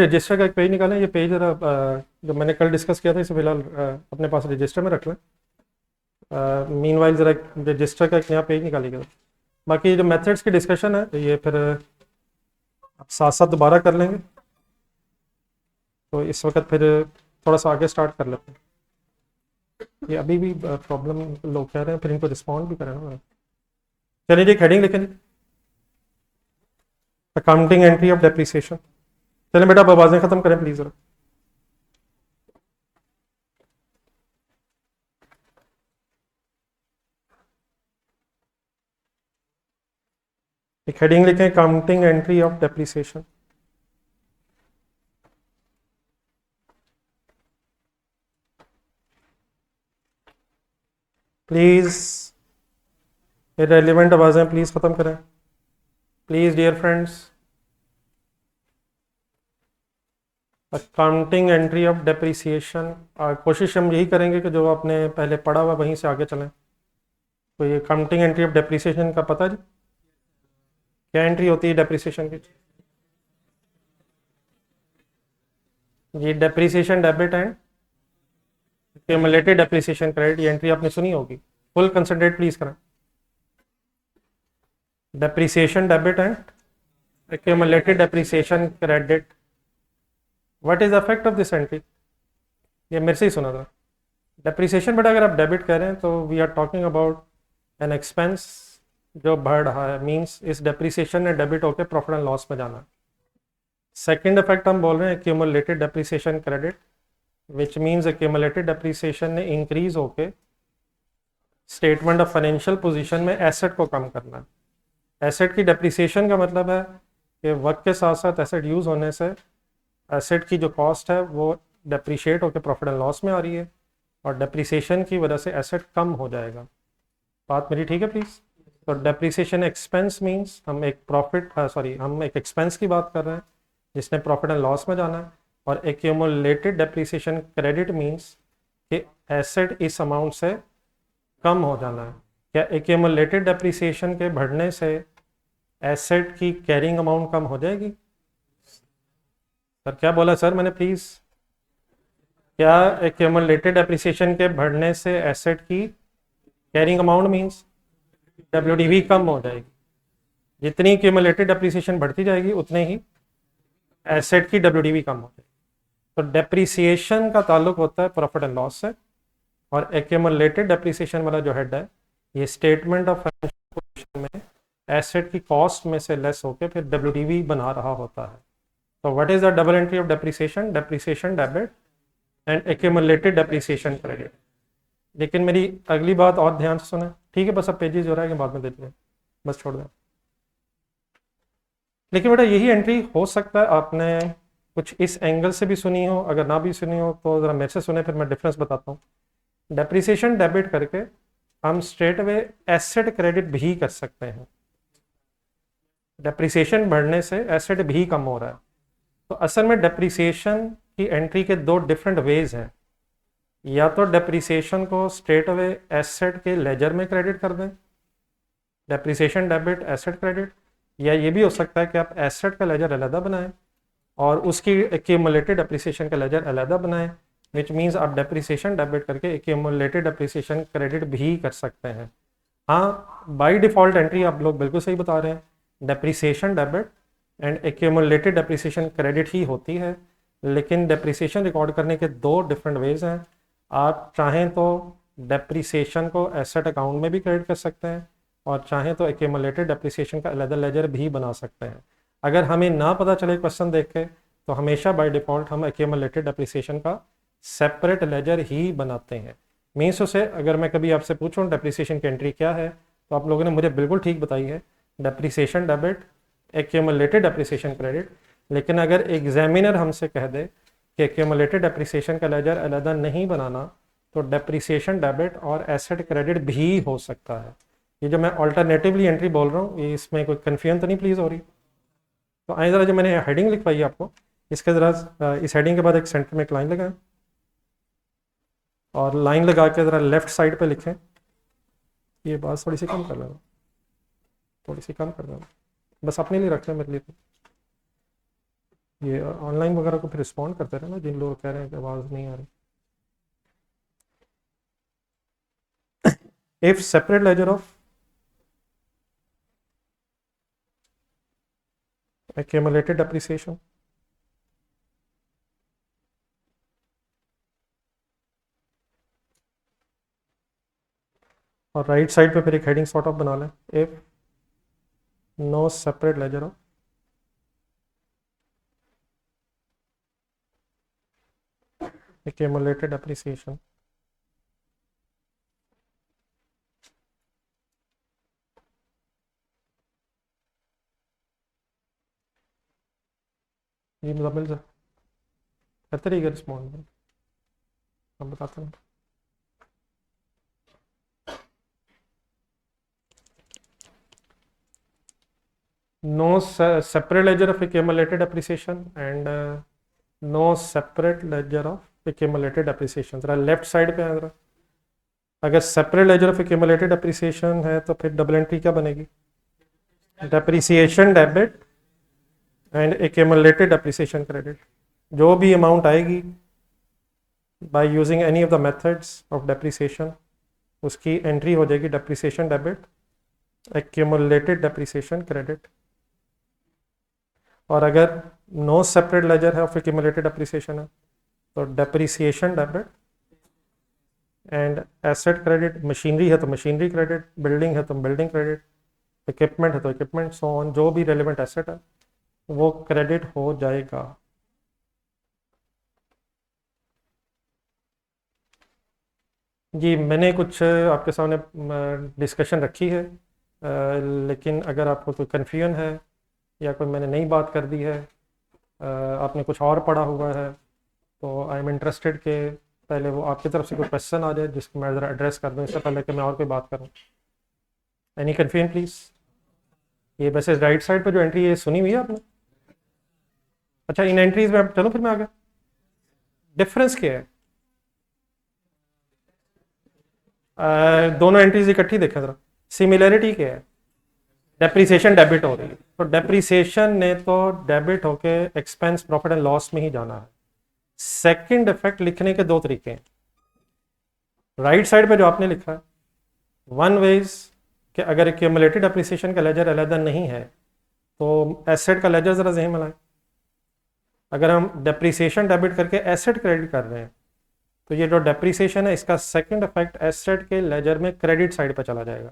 Register का एक page निकालें। ये पेज जरा जो मैंने कल डिस्कस किया था इसे फिलहाल अपने पास रजिस्टर में रख लें। मीनवाइल ज़रा रजिस्टर का एक नया पेज निकालिएगा। बाकी जो मेथड्स की डिस्कशन है ये फिर आप साथ साथ दोबारा कर लेंगे। तो इस वक्त फिर थोड़ा सा आगे स्टार्ट कर लेते हैं। ये अभी भी प्रॉब्लम लोग कह रहे हैं, फिर इनको रिस्पॉन्ड भी करें ना। चलिए जी, हेडिंग लिखें, अकाउंटिंग एंट्री ऑफ डेप्रिसिएशन। चलें बेटा, अब आवाज़ें ख़त्म करें प्लीज़ ज़रा। एक हेडिंग लिखें, accounting entry of depreciation. Please irrelevant आवाज़ें प्लीज़ ख़त्म करें, please dear friends. Accounting entry of depreciation, कोशिश हम यही करेंगे कि जो आपने पहले पढ़ा हुआ वहीं से आगे चलें। तो ये अकाउंटिंग एंट्री ऑफ डेप्रिसिएशन का पता जी क्या एंट्री होती है डेप्रिसिएशन की? ये depreciation debit and accumulated depreciation credit, ये एंट्री आपने सुनी होगी। फुल कंसंट्रेट प्लीज करें। Depreciation debit and accumulated depreciation credit, what is the effect of this entry? ये मेरे से ही सुना था। डेप्रिसिएशन बेटा अगर आप डेबिट कह रहे हैं तो we are talking about an expense जो बढ़ रहा है, मींस इस डेप्रिसिएशन ने डेबिट होकर प्रॉफिट एंड लॉस में जाना है। सेकेंड इफेक्ट हम बोल रहे हैं accumulated depreciation credit, which means accumulated depreciation ने इंक्रीज होके स्टेटमेंट ऑफ फाइनेंशियल पोजीशन में एसेट को कम करना है। एसेट की डेप्रिसिएशन का मतलब है कि वक्त के साथ साथ एसेट यूज़ होने से एसेट की जो कॉस्ट है वो डेप्रिशिएट होकर प्रॉफिट एंड लॉस में आ रही है, और डेप्रिसिएशन की वजह से एसेट कम हो जाएगा। बात मेरी ठीक है प्लीज़? तो डेप्रिसिएशन एक्सपेंस मीन्स हम एक एक्सपेंस की बात कर रहे हैं जिसने प्रॉफिट एंड लॉस में जाना है, और एक्यूमुलेटेड डेप्रिसिएशन क्रेडिट मीन्स कि एसेट इस अमाउंट से कम हो जाना है। क्या एक्यूमुलेटेड डेप्रिसिएशन के बढ़ने से एसेट की कैरिंग अमाउंट कम हो जाएगी? सर क्या बोला सर मैंने प्लीज़? क्या एक्यूमुलेटेड डेप्रिसिएशन के बढ़ने से एसेट की कैरिंग अमाउंट मीन्स डब्ल्यूडीवी कम हो जाएगी? जितनी एक्यूमुलेटेड डेप्रिसिएशन बढ़ती जाएगी उतने ही एसेट की डब्ल्यूडीवी कम हो जाएगी। तो डेप्रिसिएशन का ताल्लुक होता है प्रॉफिट एंड लॉस से, और एक्यूमुलेटेड डेप्रिसिएशन वाला जो हेड है ये स्टेटमेंट ऑफ फाइनेंशियल पोजीशन में एसेट की कॉस्ट में से लेस होकर फिर डब्ल्यूडीवी बना रहा होता है। तो what is the double entry of depreciation? Depreciation debit and accumulated depreciation credit. लेकिन मेरी अगली बात और ध्यान से सुने, ठीक है? बस अब पेजेस हो रहा है कि बाद में देते हैं, बस छोड़ दें। लेकिन बेटा यही एंट्री हो सकता है आपने कुछ इस एंगल से भी सुनी हो, अगर ना भी सुनी हो तो ज़रा मेरे से सुने, फिर मैं डिफरेंस बताता हूँ। डेप्रिसिएशन डेबिट करके हम स्ट्रेट अवे एसेट क्रेडिट भी कर सकते हैं। डेप्रिसिएशन बढ़ने से एसेट भी कम हो रहा है। तो असल में डेप्रिसिएशन की एंट्री के दो डिफरेंट वेज हैं। या तो डेप्रिसिएशन को स्ट्रेट अवे एसेट के लेजर में क्रेडिट कर दें, डेप्रिसिएशन डेबिट एसेट क्रेडिट, या ये भी हो सकता है कि आप एसेट का लेजर अलहदा बनाएं और उसकी एक्यूमुलेटेड डेप्रिसिएशन का लेजर अलहदा बनाएं, विच मीन्स आप डेप्रिसिएशन डेबिट करके एक्यूमुलेटेड डेप्रिसिएशन क्रेडिट भी कर सकते हैं। हाँ, बाय डिफ़ॉल्ट एंट्री आप लोग बिल्कुल सही बता रहे हैं, depreciation debit and accumulated depreciation credit ही होती है। लेकिन डेप्रिसिएशन रिकॉर्ड करने के दो डिफरेंट वेज हैं। आप चाहें तो डेप्रिसिएशन को एसेट अकाउंट में भी क्रेडिट कर सकते हैं, और चाहें तो एक्यूमुलेटेड डेप्रिसिएशन का अलग लेजर भी बना सकते हैं। अगर हमें ना पता चले क्वेश्चन देख के तो हमेशा बाय डिफ़ॉल्ट हम एक्यूमुलेटेड डेप्रिसिएशन का सेपरेट लेजर ही बनाते हैं। मीन्स उसे अगर मैं कभी आपसे पूछूं डेप्रिसिएशन की एंट्री क्या है, तो आप लोगों ने मुझे बिल्कुल ठीक बताई है, depreciation debit accumulated depreciation credit. लेकिन अगर एग्जामिनर हमसे कह दे कि एक्यूमुलेटेड डेप्रिसिएशन का लेजर अलहदा नहीं बनाना, तो डेप्रिसिएशन डेबिट और एसेट क्रेडिट भी हो सकता है। ये जो मैं ऑल्टरनेटिवली एंट्री बोल रहा हूँ, ये इसमें कोई कन्फ्यूजन तो नहीं प्लीज़ हो रही? तो आए ज़रा, जो मैंने हेडिंग लिखवाई है आपको, इसके ज़रा इस हेडिंग के बाद एक सेंटर में एक लाइन लगाएं, और लाइन लगा के ज़रा लेफ्ट साइड पे लिखें। ये बात थोड़ी सी कम कर लेना, थोड़ी सी कम कर देना, बस अपने लिए रख लें, मेरे लिए तो। ये ऑनलाइन वगैरह को फिर रिस्पॉन्ड करते रहे ना जिन लोग कह रहे हैं कि आवाज़ नहीं आ रही. If separate ledger of accumulated depreciation और राइट साइड पे फिर एक हेडिंग सॉर्ट ऑफ बना लें. If no separate ledger of accumulated depreciation ये मुकम्मल से बेहतर ही रिस्पॉन्ड हम बताते हैं. No separate ledger of accumulated depreciation and no separate ledger of accumulated depreciation. जरा लेफ्ट साइड पे है जरा. अगर separate ledger of accumulated depreciation है तो फिर डबल एंट्री क्या बनेगी? Depreciation debit and accumulated depreciation credit. जो भी अमाउंट आएगी by using any of the methods of depreciation उसकी एंट्री हो जाएगी depreciation debit accumulated depreciation credit. और अगर नो सेपरेट लेजर है ऑफ accumulated depreciation है तो depreciation debit and asset credit. Machinery है तो मशीनरी क्रेडिट, बिल्डिंग है तो बिल्डिंग क्रेडिट, इक्विपमेंट है तो इक्विपमेंट, सो ऑन. जो भी रेलिवेंट एसेट है वो क्रेडिट हो जाएगा. जी मैंने कुछ आपके सामने डिस्कशन रखी है, लेकिन अगर आपको कोई कन्फ्यूजन है या कोई मैंने नई बात कर दी है, आपने कुछ और पढ़ा हुआ है, तो आई एम इंटरेस्टेड कि पहले वो आपकी तरफ से कोई क्वेश्चन आ जाए जिसको मैं ज़रा एड्रेस कर दूँ इससे पहले कि मैं और कोई बात करूँ. Any confusion please. ये वैसे राइट साइड पर जो एंट्री है सुनी हुई है आपने? अच्छा इन एंट्रीज में चलो फिर मैं आ गया. डिफरेंस क्या है? दोनों एंट्रीज इकट्ठी देखें जरा. सिमिलरिटी क्या है? डेप्रिसिएशन डेबिट हो रही है तो डेप्रिसिएशन ने तो डेबिट होके एक्सपेंस प्रॉफिट एंड लॉस में ही जाना है. सेकंड इफेक्ट लिखने के दो तरीके हैं. राइट साइड पे जो आपने लिखा है वन वेज कि अगर एक्यूमुलेटेड डेप्रिसिएशन का लेजर अलग नहीं है तो एसेट का लेजर जरा ज़हन में लाएं. अगर हम डेप्रिसिएशन डेबिट करके एसेट क्रेडिट कर रहे हैं तो ये जो डेप्रिसिएशन है इसका सेकंड इफेक्ट एसेट के लेजर में क्रेडिट साइड पर चला जाएगा.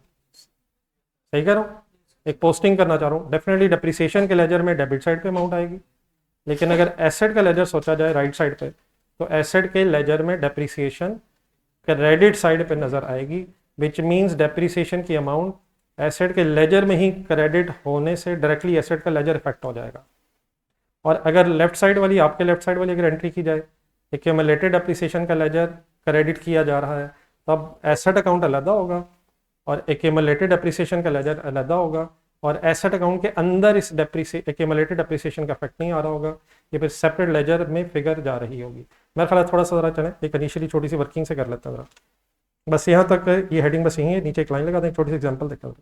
सही कह रहा हूँ? एक पोस्टिंग करना चाह रहा हूँ. डेफिनेटली डेप्रिसिएशन के लेजर में डेबिट साइड पे अमाउंट आएगी, लेकिन अगर एसेट का लेजर सोचा जाए राइट साइड पे तो एसेट के लेजर में डेप्रिसिएशन क्रेडिट साइड पे नज़र आएगी, विच मीन्स डेप्रिसिएशन की अमाउंट एसेट के लेजर में ही क्रेडिट होने से डायरेक्टली एसेट का लेजर इफेक्ट हो जाएगा. और अगर लेफ्ट साइड वाली आपके लेफ्ट साइड वाली अगर एंट्री की जाए एक्यूमुलेटेड डेप्रिसिएशन का लेजर क्रेडिट किया जा रहा है तब एसेट अकाउंट अलग होगा और एक्यूमुलेटेड डेप्रिसिएशन का लेजर अलग होगा और एसेट अकाउंट के अंदर इस एक्यूमुलेटेड डेप्रिसिएशन का इफेक्ट नहीं आ रहा होगा. ये फिर सेपरेट लेजर में फिगर जा रही होगी. मेरे ख्याल थोड़ा सा ज़रा चलें एक इनिशियली छोटी सी वर्किंग से कर लेते हैं ज़रा. बस यहाँ तक ये हेडिंग बस यही है. नीचे एक लाइन लगा दें, छोटी सी एग्जाम्पल देखते हैं.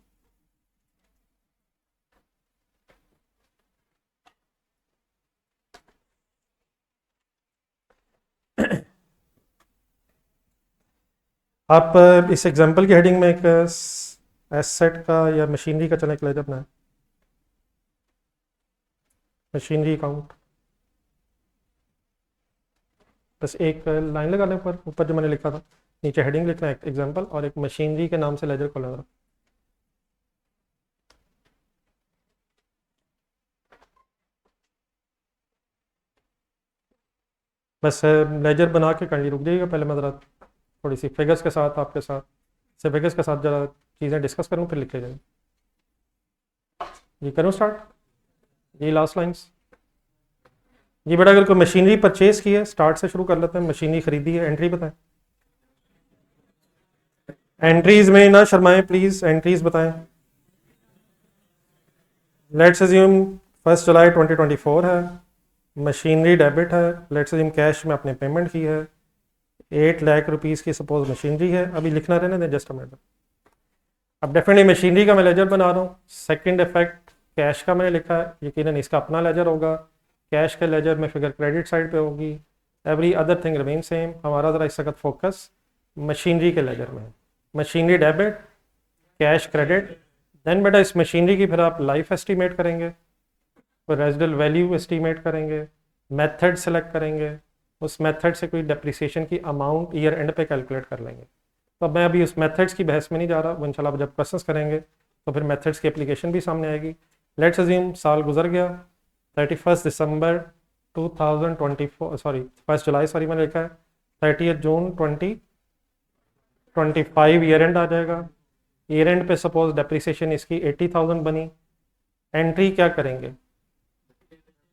आप इस एग्जाम्पल की हेडिंग में एक एसेट का या मशीनरी का चलें एक लेजर बनाए. मशीनरी अकाउंट बस एक लाइन लगा लें ऊपर ऊपर जो मैंने लिखा था. नीचे हेडिंग लिखना है एग्जाम्पल और एक मशीनरी के नाम से लेजर खोलना जरा. बस लेजर बना के कंडी रुक जाइएगा. पहले मैं ज़रा थोड़ी सी फिगर्स के साथ आपके साथ से फिगर्स के साथ ज़रा चीज़ें डिस्कस करूँ फिर लिख ले जाए. जी करूँ स्टार्ट? जी लास्ट लाइन्स. जी बेटा अगर कोई मशीनरी परचेज की है स्टार्ट से शुरू कर लेते हैं. मशीनरी खरीदी है, एंट्री बताएं. एंट्रीज में ना शर्माएं प्लीज, एंट्रीज बताएं. लेट्स अज्यूम 1 जुलाई 2024 है. मशीनरी डेबिट है. लेट्स अज्यूम कैश में आपने पेमेंट की है. 8 लाख रुपीज़ की सपोज मशीनरी है. अभी लिखना रहने दें जस्ट अ मिनट. अब डेफिनेटली मशीनरी का मैं लेजर बना रहा हूँ. सेकंड इफेक्ट कैश का मैंने लिखा है, यकीनन इसका अपना लेजर होगा. कैश के लेजर में फिगर क्रेडिट साइड पे होगी, every other thing remain same. हमारा ज़रा इस वक्त फोकस मशीनरी के लेजर में है। Machinery debit, cash credit, then बेटा इस मशीनरी की फिर आप लाइफ एस्टीमेट करेंगे, फिर रेजिडल वैल्यू एस्टीमेट करेंगे, मेथड सेलेक्ट करेंगे, उस मेथड से कोई डेप्रिसिएशन की अमाउंट ईयर एंड पे कैलकुलेट कर लेंगे। तो अब मैं अभी उस मेथड्स की बहस में नहीं जा रहा, वो इंशाल्लाह जब क्वेश्चंस करेंगे तो फिर मेथड्स की एप्लीकेशन भी सामने आएगी। लेट्स अज्यूम साल गुजर गया, 31 दिसंबर 2024, सॉरी 1 जुलाई, सॉरी मैंने लिखा है 30 जून 2025 ईयर एंड आ जाएगा। ईयर एंड पे सपोज डेप्रिसिएशन इसकी 80,000 बनी। एंट्री क्या करेंगे?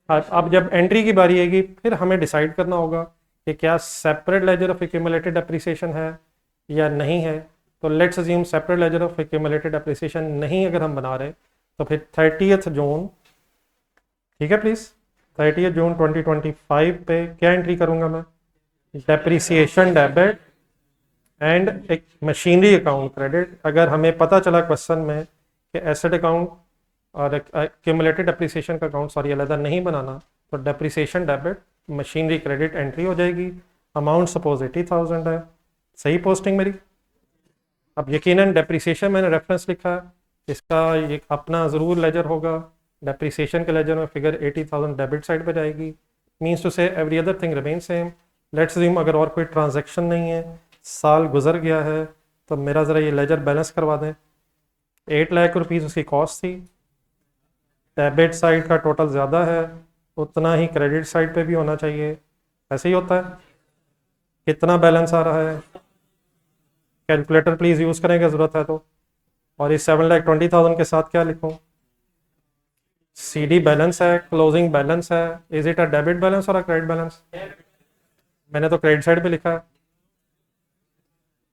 अब जब एंट्री की बारी आएगी फिर हमें डिसाइड करना होगा कि क्या separate ledger of accumulated depreciation है या नहीं है। तो let's assume separate ledger of accumulated depreciation नहीं अगर हम बना रहे तो फिर 30 जून, ठीक है प्लीज, 30 जून 2025 पे क्या एंट्री करूंगा मैं? डेप्रिसिएशन डेबिट एंड एक मशीनरी अकाउंट क्रेडिट। अगर हमें पता चला क्वेश्चन में कि एसेट अकाउंट और एक्यूमुलेटेड डेप्रिसिएशन का अकाउंट सॉरी अलग नहीं बनाना, तो depreciation debit machinery credit entry हो जाएगी। अमाउंट सपोज 80,000 है, सही पोस्टिंग मेरी। अब यकीनन डेप्रिसिएशन मैंने रेफरेंस लिखा है, इसका ये अपना ज़रूर लेजर होगा। डेप्रिसिएशन के लेजर में फिगर 80,000 डेबिट साइड पे जाएगी। मीन्स टू से every other thing remain same. Let's assume अगर और कोई ट्रांजैक्शन नहीं है, साल गुजर गया है, तो मेरा ज़रा ये लेजर बैलेंस करवा दें। 8 लाख रुपीज़ उसकी कॉस्ट थी। डेबिट साइड का टोटल ज़्यादा है, उतना ही क्रेडिट साइड पे भी होना चाहिए, ऐसे ही होता है। कितना बैलेंस आ रहा है? कैलकुलेटर प्लीज़ यूज़ करेंगे ज़रूरत है तो। और इस 7,20,000 के साथ क्या लिखूँ? CD बैलेंस है, क्लोजिंग बैलेंस है। Is it a debit balance और अ क्रेडिट बैलेंस? मैंने तो क्रेडिट साइड पे लिखा है।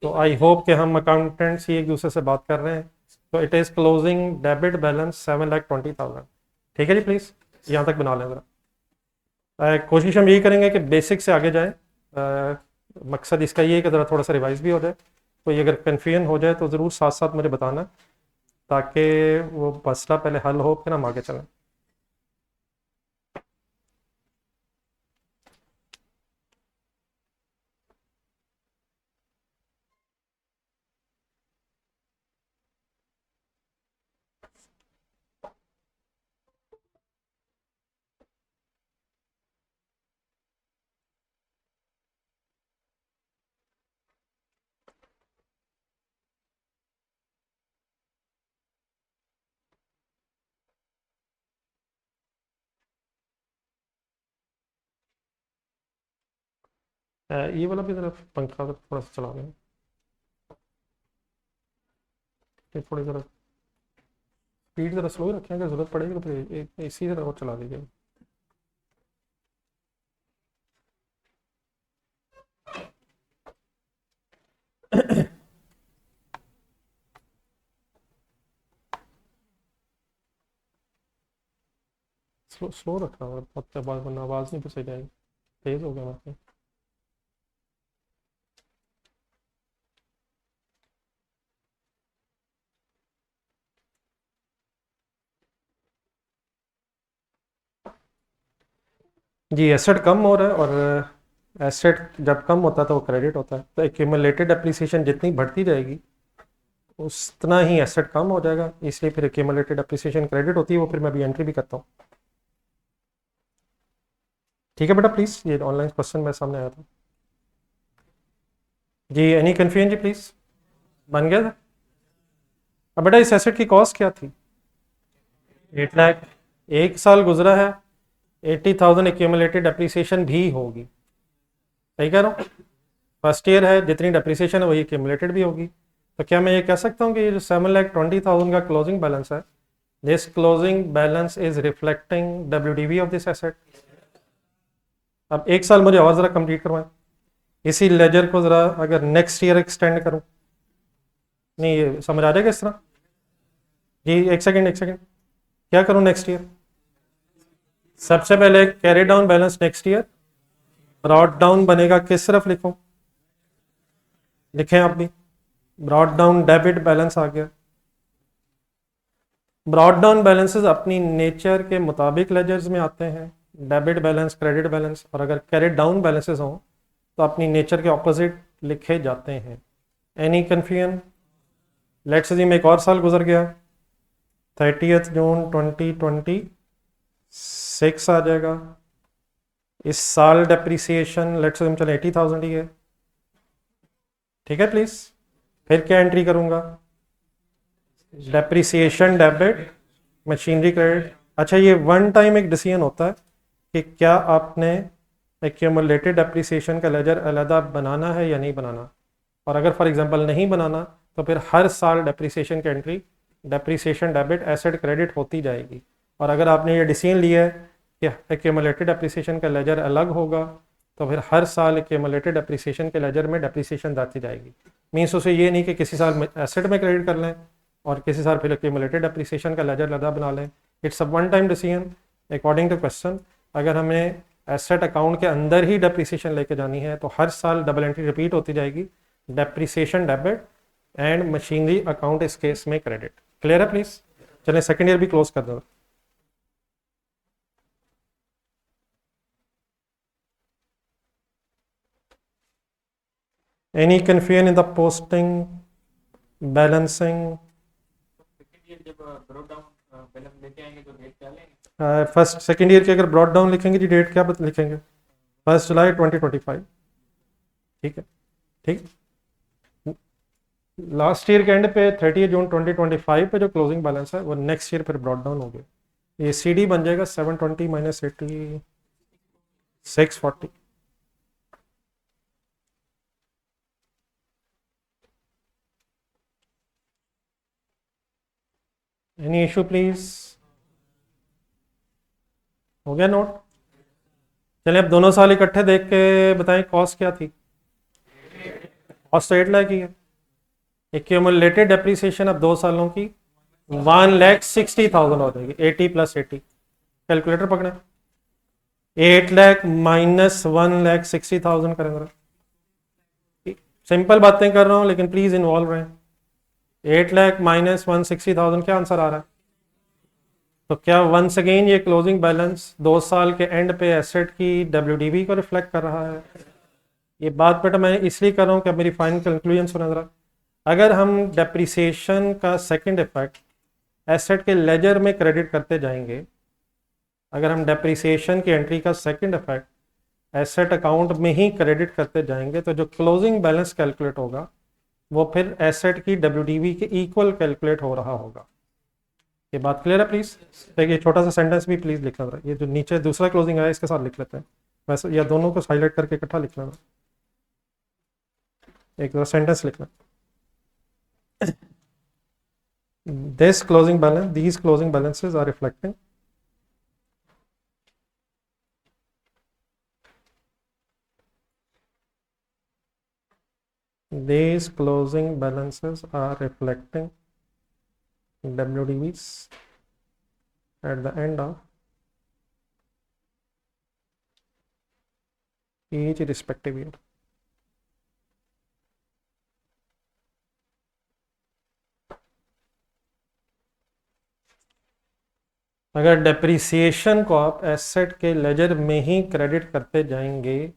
तो आई होप कि हम अकाउंटेंट्स ही एक दूसरे से बात कर रहे हैं। तो it is closing debit balance 7,20,000। ठीक है जी, प्लीज़ यहाँ तक बना लें ज़रा। कोशिश हम यही करेंगे कि बेसिक से आगे जाएँ। मकसद इसका ये है कि ज़रा थोड़ा सा रिवाइज भी हो जाए। कोई अगर कन्फ्यूजन हो जाए तो ज़रूर साथ साथ मुझे बताना, ताकि वो मसला पहले हल हो फिर हम आगे चलें। ये वाला भी ज़रा पंखा थोड़ा सा चला दें, ये थोड़ी ज़रा स्पीड ज़रा स्लो ही रखें, अगर ज़रूरत पड़ेगी तो फिर इसी तरह और चला दीजिए। स्लो स्लो रखना होगा बहुत, आवाज़ वरना आवाज़ नहीं फिर सही जाएगी। तेज़ हो गया मतलब। जी एसेट कम हो रहा है, और एसेट जब कम होता है तो वो क्रेडिट होता है। तो एक्यूमुलेटेड एप्रिसिएशन जितनी बढ़ती जाएगी उतना ही एसेट कम हो जाएगा, इसलिए फिर एक्यूमुलेटेड एप्रिसिएशन क्रेडिट होती है, वो फिर मैं अभी एंट्री भी करता हूँ। ठीक है बेटा, प्लीज़ ये ऑनलाइन क्वेश्चन मेरे सामने आया था जी। एनी कन्फ्यूजन जी प्लीज़? बन गया था। अब बेटा इस एसेट की कॉस्ट क्या थी? 8 लाख। एक साल गुजरा है, 80,000 एक्यूमुलेटेड डेप्रिसिएशन भी होगी। सही कह रहा हूँ? फर्स्ट ईयर है, जितनी डेप्रिसिएशन है वही एक्यूमुलेटेड भी होगी। तो क्या मैं ये कह सकता हूँ कि ये जो 7,20,000 का क्लोजिंग बैलेंस है, this closing balance is reflecting WDV of this asset. अब एक साल मुझे और ज़रा कंप्लीट करवाएं। इसी लेजर को ज़रा अगर नेक्स्ट ईयर एक्सटेंड करूँ, नहीं ये समझ आ जाएगा इस तरह? जी एक सेकेंड एक सेकेंड, क्या करूँ नेक्स्ट ईयर? सबसे पहले carry down balance next year, brought down बनेगा किस तरफ लिखूं? लिखें आप भी, ब्रॉट डाउन डेबिट बैलेंस आ गया। ब्रॉट डाउन बैलेंसेस अपनी नेचर के मुताबिक लेजर्स में आते हैं, डेबिट बैलेंस, क्रेडिट बैलेंस, और अगर कैरिड डाउन बैलेंसेस हों तो अपनी नेचर के ऑपोजिट लिखे जाते हैं। Any confusion? लेट्स अज्यूम एक और साल गुजर गया, 30 जून 2026 आ जाएगा। इस साल डेप्रिसिएशन लेट्स अज्यूम चले 80,000 ही है, ठीक है प्लीज। फिर क्या एंट्री करूंगा? Depreciation debit, machinery credit. अच्छा, ये वन टाइम एक डिसीजन होता है कि क्या आपने एक्यूमुलेटेड डेप्रिसिएशन का लेजर अलहदा बनाना है या नहीं बनाना, और अगर फॉर एग्जांपल नहीं बनाना तो फिर हर साल डेप्रिसिएशन की entry depreciation debit asset credit होती जाएगी। और अगर आपने ये डिसीजन लिया है कि एक्यूमुलेटेड डेप्रिसिएशन का लेजर अलग होगा तो फिर हर साल एक्यूमुलेटेड डेप्रिसिएशन के लेजर में डेप्रिसिएशन जाती जाएगी। मीन्स उसे ये नहीं कि किसी साल एसेट में क्रेडिट कर लें और किसी साल फिर एक्यूमुलेटेड डेप्रिसिएशन का लेजर अलग बना लें। It's a one time decision according to question. अगर हमें एसेट अकाउंट के अंदर ही डेप्रिसिएशन लेके जानी है तो हर साल डबल एंट्री रिपीट होती जाएगी, depreciation debit and machinery account इस केस में क्रेडिट। क्लियर है प्लीज? चलिए सेकेंड ईयर भी क्लोज कर दो। Any confusion in the posting, balancing? First second year की अगर ब्रॉड डाउन लिखेंगे जी, डेट क्या लिखेंगे? 1 जुलाई 2025, ठीक है। ठीक, लास्ट ईयर के एंड पे 30 जून 2025 पे जो क्लोजिंग बैलेंस है वो नेक्स्ट ईयर फिर ब्रॉड डाउन हो गया। ये CD बन जाएगा 720 माइनस 80 640। Any issue please? हो गया नोट? चलिए अब दोनों साल इकट्ठे देख के बताएं कॉस्ट क्या थी। कॉस्ट तो 8 लाख ही है। एक्यूमुलेटेड डेप्रिसिएशन अब 2 सालों की 1,60,000 हो जाएगी। 80 + 80, कैलकुलेटर पकड़े। 8 लाख माइनस 1,60,000 करेंगे। सिंपल बातें कर रहा हूं लेकिन प्लीज इन्वॉल्व रहें। 8 लाख माइनस 160,000 क्या आंसर आ रहा है? तो क्या वंस अगेन ये क्लोजिंग बैलेंस 2 साल के एंड पे एसेट की WDV को रिफ्लेक्ट कर रहा है? ये बात बेटा मैं इसलिए कर रहा हूँ कि मेरी फाइनल कंक्लूजन सुना जरा। अगर हम डेप्रिसिएशन का सेकंड इफेक्ट एसेट के लेजर में क्रेडिट करते जाएंगे, अगर हम डेप्रिसिएशन की एंट्री का सेकंड इफेक्ट एसेट अकाउंट में ही क्रेडिट करते जाएंगे तो जो क्लोजिंग बैलेंस कैलकुलेट होगा वो फिर एसेट की WDV के इक्वल कैलकुलेट हो रहा होगा। ये बात क्लियर है प्लीज? देखिए छोटा सा सेंटेंस भी प्लीज लिखना था, ये जो नीचे दूसरा क्लोजिंग आया इसके साथ लिख लेते हैं, वैसे या दोनों को हाईलाइट करके इकट्ठा लिख लेना। एक सेंटेंस लिखना, this closing balance, these closing balances are reflecting these closing balances are reflecting WDVs at the end of each respective year. अगर डेप्रिसिएशन को आप एसेट के लेजर में ही क्रेडिट करते जाएंगे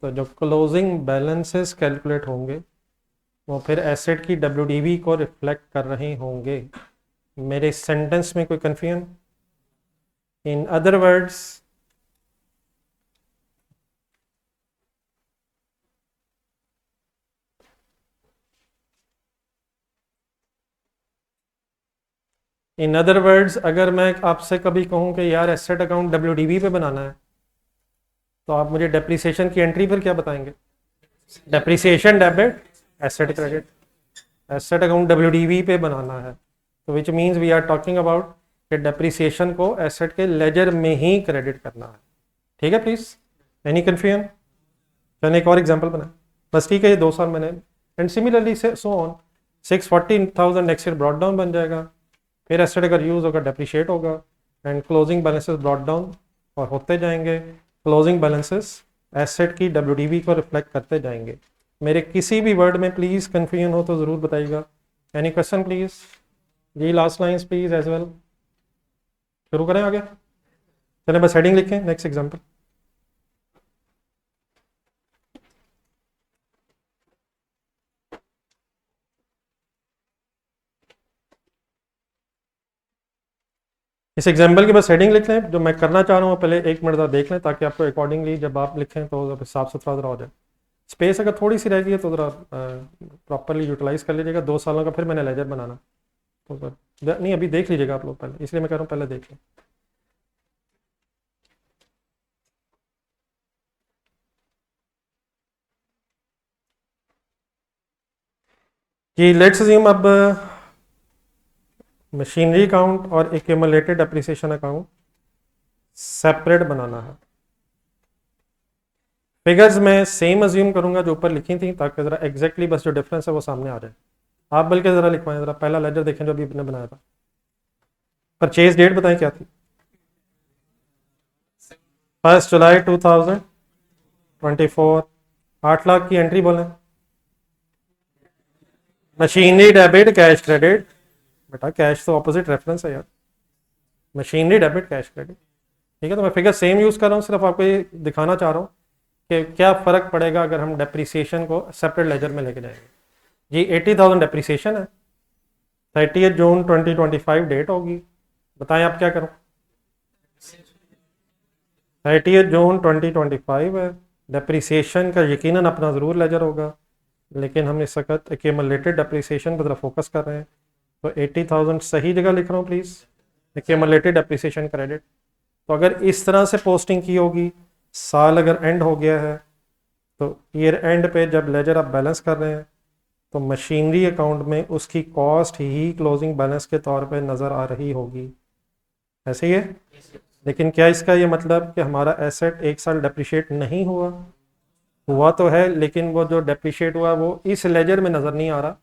तो जो क्लोजिंग बैलेंसेस कैलकुलेट होंगे वो फिर एसेट की WDV को रिफ्लेक्ट कर रहे होंगे। मेरे सेंटेंस में कोई कंफ्यूजन? इन अदर वर्ड्स, अगर मैं आपसे कभी कहूं कि यार एसेट अकाउंट WDV पे बनाना है तो आप मुझे डेप्रिसिएशन की एंट्री पर क्या बताएंगे? Depreciation debit asset credit. Asset account WDV पे बनाना है तो which means we are talking about कि डेप्रिसिएशन को एसेट के लेजर में ही क्रेडिट करना है। ठीक है प्लीज? Any confusion? मैंने एक और एग्जांपल बनाया बस, ठीक है। ये 2 साल मैंने एंड सिमिलरली से so on 640,000 next year brought down बन जाएगा, फिर एसेट अगर यूज होगा डेप्रिशिएट होगा and closing balances brought down और होते जाएंगे। क्लोजिंग बैलेंसेस एसेट की WDV को रिफ्लेक्ट करते जाएंगे। मेरे किसी भी वर्ड में प्लीज कंफ्यूजन हो तो जरूर बताइएगा। Any question please? जी last lines please as well. शुरू करें आगे। चले बस हेडिंग लिखें, नेक्स्ट एग्जांपल। इस एग्जाम्पल की बस हेडिंग लिख लें। जो मैं करना चाह रहा हूँ पहले 1 मिनट ज़रा देख लें, ताकि आपको अकॉर्डिंगली जब आप लिखें तो साफ सुथरा ज़रा हो जाए। स्पेस अगर थोड़ी सी रह गई है तो ज़रा प्रॉपरली यूटिलाइज कर लीजिएगा। 2 सालों का फिर मैंने लेजर बनाना तो नहीं, अभी देख लीजिएगा आप लोग पहले, इसलिए मैं कह रहा हूँ पहले देख लें। कि लेट्स अज्यूम अब मशीनरी अकाउंट और एक्यूमुलेटेड एप्रिसिएशन अकाउंट सेपरेट बनाना है। फिगर्स मैं सेम अज्यूम करूंगा जो ऊपर लिखी थी, ताकि ज़रा एग्जैक्टली बस जो डिफरेंस है वो सामने आ जाए। आप बल्कि ज़रा लिखवाएं, ज़रा पहला लेजर देखें जो अभी आपने बनाया था। परचेज डेट बताएं क्या थी? 1 जुलाई 2024। 8 लाख की एंट्री बोलें। मशीनरी डेबिट कैश क्रेडिट, बेटा कैश तो ऑपोजिट रेफरेंस है यार। मशीनरी डेबिट कैश क्रेडिट, ठीक है। तो मैं फिगर सेम यूज़ कर रहा हूँ, सिर्फ आपको ये दिखाना चाह रहा हूँ कि क्या फ़र्क पड़ेगा अगर हम डेप्रीसिएशन को सेपरेट लेजर में लेके जाएंगे। जी 80,000 डेप्रीसिएशन है, 30 जून 2025 डेट होगी। बताएं आप क्या करूं? 30 जून 2025 है। डेप्रीसिएशन का यकीनन अपना ज़रूर लेजर होगा, लेकिन हम इस वक्त एक्यूमुलेटेड डेप्रीसिएशन पर ज़रा फोकस कर रहे हैं। तो 80,000 सही जगह लिख रहा हूँ प्लीज़, एक्यूमुलेटेड डेप्रीसिएशन क्रेडिट। तो अगर इस तरह से पोस्टिंग की होगी, साल अगर एंड हो गया है तो ईयर एंड पे जब लेजर आप बैलेंस कर रहे हैं तो मशीनरी अकाउंट में उसकी कॉस्ट ही क्लोजिंग बैलेंस के तौर पे नज़र आ रही होगी, ऐसे ही है। लेकिन क्या इसका ये मतलब कि हमारा एसेट 1 साल डेप्रिशिएट नहीं हुआ? हुआ तो है, लेकिन वो जो डेप्रिशिएट हुआ वो इस लेजर में नज़र नहीं आ रहा।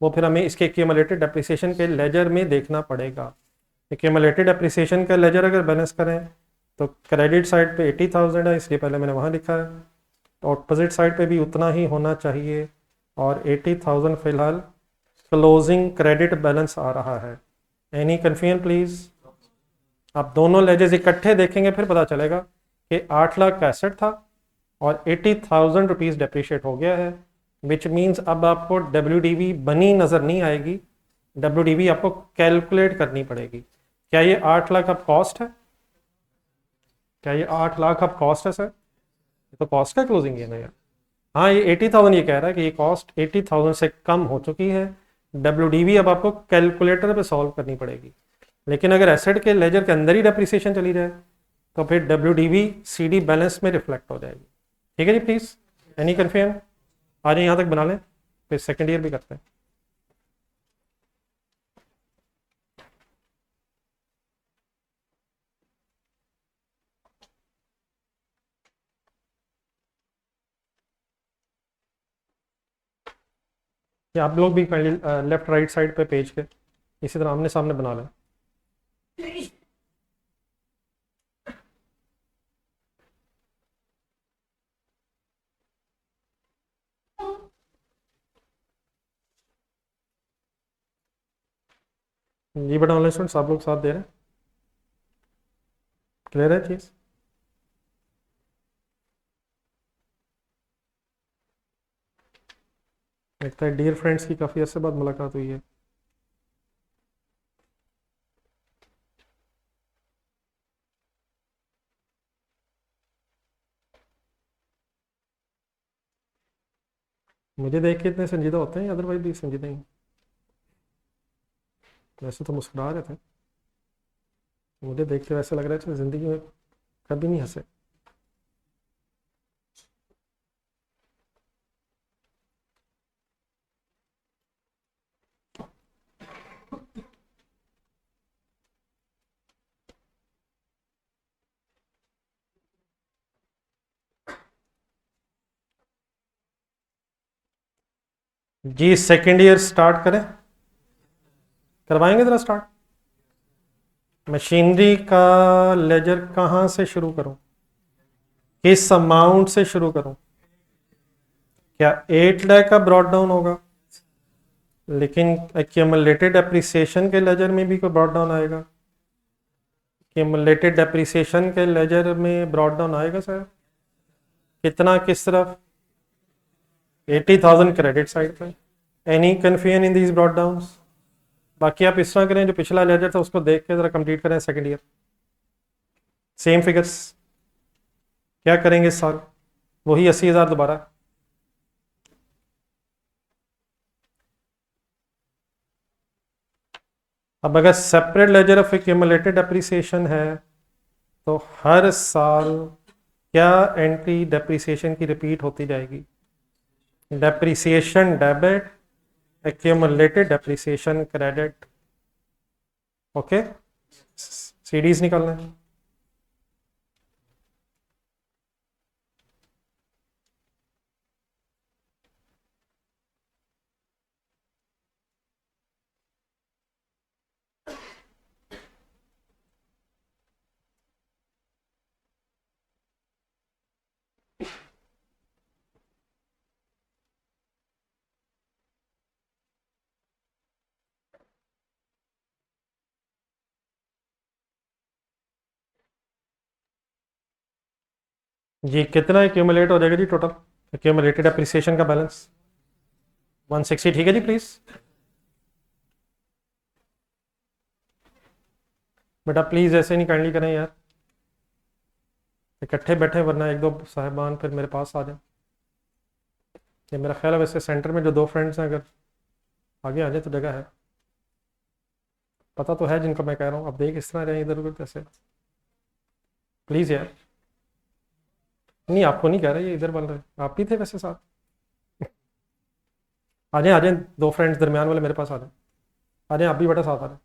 वो फिर हमें इसके एक्यूमुलेटेड डेप्रिसिएशन के लेजर में देखना पड़ेगा। एक्यूमुलेटेड डेप्रिसिएशन का लेजर अगर बैलेंस करें तो क्रेडिट साइड पे 80,000 है, इसलिए पहले मैंने वहाँ लिखा है। तो ऑपोजिट साइड पे भी उतना ही होना चाहिए, और 80,000 फिलहाल क्लोजिंग क्रेडिट बैलेंस आ रहा है। Any confusion please? आप दोनों लेजर्स इकट्ठे देखेंगे फिर पता चलेगा कि 8 लाख का एसेट था और 80,000 रुपीज़ डेप्रिशिएट हो गया है, विच मीन्स अब आपको WDV बनी नज़र नहीं आएगी, WDV आपको कैलकुलेट करनी पड़ेगी। क्या ये 8 लाख अब कॉस्ट है? क्या ये 8 लाख अब कॉस्ट है सर? ये तो कॉस्ट का क्लोजिंग है ना यार। हाँ, ये 80,000 ये कह रहा है कि ये कॉस्ट 80,000 से कम हो चुकी है। WDV अब आपको कैलकुलेटर पे सॉल्व करनी पड़ेगी। लेकिन अगर एसेट के लेजर के अंदर ही डेप्रिसिएशन चली जाए तो फिर WDV CD बैलेंस में रिफ्लेक्ट हो जाएगी। ठीक है जी, प्लीज़ एनी कन्फ्यूजन? आ जाए यहाँ तक बना लें, फिर सेकेंड ईयर भी करते हैं। या आप लोग भी लेफ्ट राइट साइड पे पेज के इसी तरह आमने सामने बना लें। जी बेटा ऑनलाइन स्टूडेंट्स आप लोग साथ दे रहे हैं? क्लियर है चीज़? लगता है डियर फ्रेंड्स की काफ़ी अर्से बाद मुलाकात हुई है। मुझे देख के इतने संजीदा होते हैं, अदरवाइज भी संजीदा ही। वैसे तो मुस्कुरा रहे थे, मुझे देखते वैसे लग रहा है ज़िंदगी में कभी नहीं हंसे। जी सेकेंड ईयर स्टार्ट करें, करवाएंगे ज़रा स्टार्ट। मशीनरी का लेजर कहाँ से शुरू करूं, किस अमाउंट से शुरू करूं? क्या 8 लाख का ब्रॉड डाउन होगा? लेकिन एक्यूमुलेटेड एप्रिसिएशन के लेजर में भी कोई ब्रॉड डाउन आएगा? एक्यूमुलेटेड डेप्रिसिएशन के लेजर में ब्रॉड डाउन आएगा सर? कितना किस तरफ? 80,000 क्रेडिट साइड पे। Any confusion in these brought downs? बाकी आप इस तरह करें, जो पिछला लेजर था उसको देख के ज़रा कंप्लीट करें सेकेंड ईयर, सेम फिगर्स। क्या करेंगे इस साल? वही 80,000 दोबारा। अब अगर separate ledger of accumulated depreciation है तो हर साल क्या एंट्री डेप्रिसिएशन की रिपीट होती जाएगी? Depreciation debit, accumulated depreciation credit. Okay, CDs निकालना है। जी कितना एक्यूमुलेट हो जाएगा जी टोटल एक्यूमुलेटेड एप्रिसिएशन का बैलेंस? 160, ठीक है जी प्लीज। बेटा प्लीज ऐसे नहीं काइंडली करें यार, इकट्ठे बैठे, वरना एक दो साहिबान फिर मेरे पास आ जाए। ये मेरा ख्याल है वैसे सेंटर में जो दो फ्रेंड्स हैं, अगर आगे आ जाए तो जगह है। पता तो है जिनको मैं कह रहा हूँ, अब देख इस तरह रहे इधर उधर कैसे। प्लीज़ यार, नहीं आपको नहीं कह रहे, ये इधर बोल रहे, आप भी थे वैसे साथ। आ जाए दो फ्रेंड्स दरमियान वाले मेरे पास आ जाए आप भी बेटा साथ आ जाए,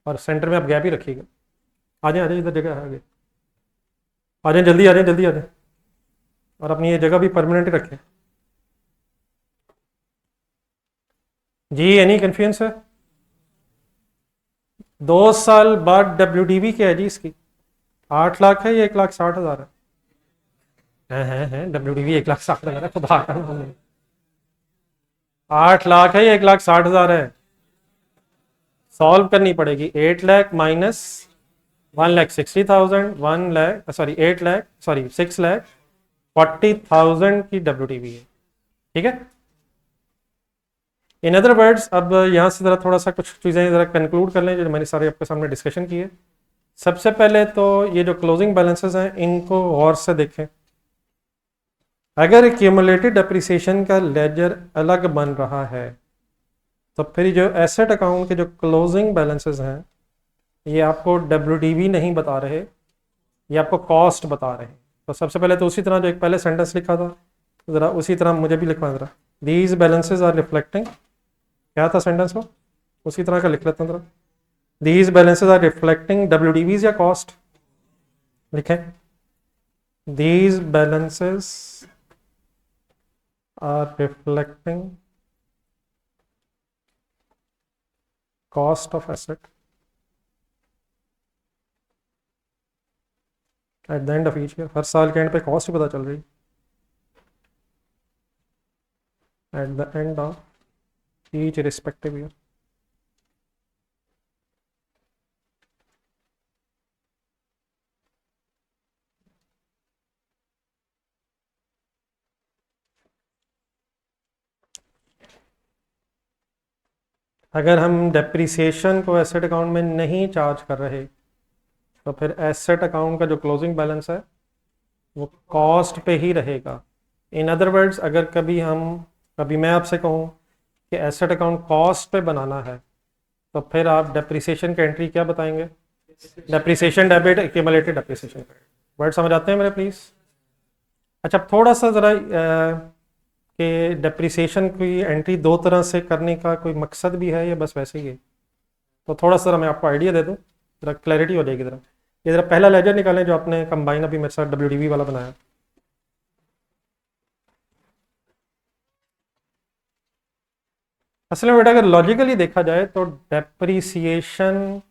और सेंटर में आप गैप ही रखिएगा। आ जाए इधर जगह है आगे, आ जाए जल्दी आ जाए, और अपनी ये जगह भी परमानेंट ही रखें। जी एनी कन्फ्यूजन सर? 2 साल बाद WDV क्या है जी इसकी? 8 लाख है या 1,60,000 है? हैं WDV 1,60,000 है, खुदा का नाम नहीं। 8 लाख है या 1,60,000 है? सॉल्व करनी पड़ेगी। 8 लाख माइनस 1,60,000, 6,40,000 की WDV है, ठीक है। इन अदर वर्ड्स, अब यहाँ से ज़रा थोड़ा सा कुछ चीज़ें ज़रा कंक्लूड कर लें जो मैंने सारे आपके सामने डिस्कशन की है। सबसे पहले तो ये जो क्लोजिंग बैलेंसेस हैं इनको गौर से देखें। अगर एक्यूमुलेटेड डेप्रिसिएशन का लेजर अलग बन रहा है तो फिर जो एसेट अकाउंट के जो क्लोजिंग बैलेंसेस हैं ये आपको WDV नहीं बता रहे, ये आपको कॉस्ट बता रहे हैं। तो सबसे पहले तो उसी तरह जो एक पहले सेंटेंस लिखा था, ज़रा उसी तरह मुझे भी लिखवा ज़रा। दीज बैलेंसेज आर रिफ्लेक्टिंग, क्या था सेंटेंस वो, उसी तरह का लिख लेते हैं ज़रा। These balances are reflecting WDVs या कॉस्ट? लिखें, these balances are reflecting cost of asset at the end of each year. हर साल के एंड पे कॉस्ट ही पता चल रही at the end of each respective year. अगर हम डेप्रिसिएशन को एसेट अकाउंट में नहीं चार्ज कर रहे तो फिर एसेट अकाउंट का जो क्लोजिंग बैलेंस है वो कॉस्ट पे ही रहेगा। इन अदर वर्ड्स, अगर कभी मैं आपसे कहूँ कि एसेट अकाउंट कॉस्ट पे बनाना है तो फिर आप डेप्रिसिएशन की एंट्री क्या बताएंगे? Depreciation debit, accumulated depreciation. Word समझ आते हैं मेरे प्लीज़? अच्छा, थोड़ा सा ज़रा कि डेप्रिसिएशन की एंट्री दो तरह से करने का कोई मकसद भी है या बस वैसे ही है, तो थोड़ा सा मैं आपको आइडिया दे दूँ, ज़रा क्लैरिटी हो जाएगी। ज़रा ये ज़रा पहला लेजर निकालें जो आपने कंबाइन अभी मेरे साथ WDV वाला बनाया। असल में बेटा अगर लॉजिकली देखा जाए तो डेप्रिसिएशन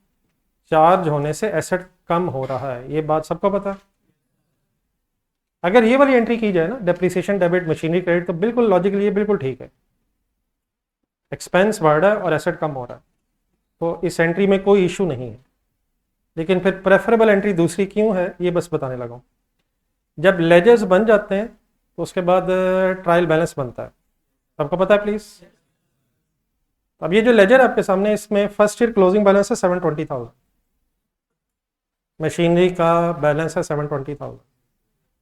चार्ज होने से एसेट कम हो रहा है, ये बात सबको पता है। अगर ये वाली एंट्री की जाए ना, डेप्रिसिएशन डेबिट मशीनरी क्रेडिट, तो बिल्कुल लॉजिकली ये बिल्कुल ठीक है। एक्सपेंस बढ़ रहा है और एसेट कम हो रहा है, तो इस एंट्री में कोई इशू नहीं है। लेकिन फिर प्रेफरेबल एंट्री दूसरी क्यों है ये बस बताने लगा हूँ। जब लेजर्स बन जाते हैं तो उसके बाद ट्रायल बैलेंस बनता है, आपको पता है प्लीज। अब ये जो लेजर आपके सामने, इसमें फर्स्ट ईयर क्लोजिंग बैलेंस है 720,000, मशीनरी का बैलेंस है 720,000।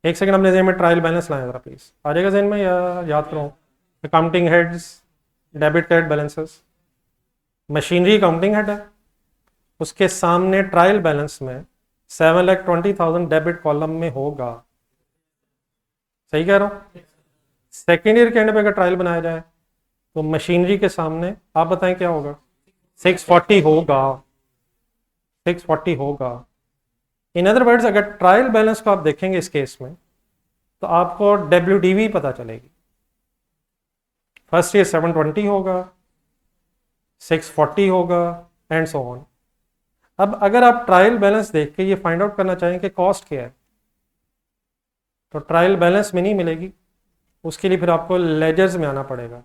एक सेकंड अपने जेन में ट्रायल बैलेंस लाएं जरा प्लीज, आ जाएगा जेन में या याद करो। Accounting heads, debit credit balances, machinery accounting head है, उसके सामने ट्रायल बैलेंस में 7,20,000 डेबिट कॉलम में होगा। सही कह रहा हूँ। सेकेंड ईयर के एंड पे अगर ट्रायल बनाया जाए तो मशीनरी के सामने आप बताएं क्या होगा, 640 होगा, 640 होगा। इन अदर वर्ड्स अगर ट्रायल बैलेंस को आप देखेंगे इस केस में तो आपको WDV पता चलेगी। फर्स्ट ईयर 720 होगा, 640 होगा एंड सो ऑन। अब अगर आप ट्रायल बैलेंस देख के ये फाइंड आउट करना चाहें कि कॉस्ट क्या है तो ट्रायल बैलेंस में नहीं मिलेगी, उसके लिए फिर आपको लेजर्स में आना पड़ेगा,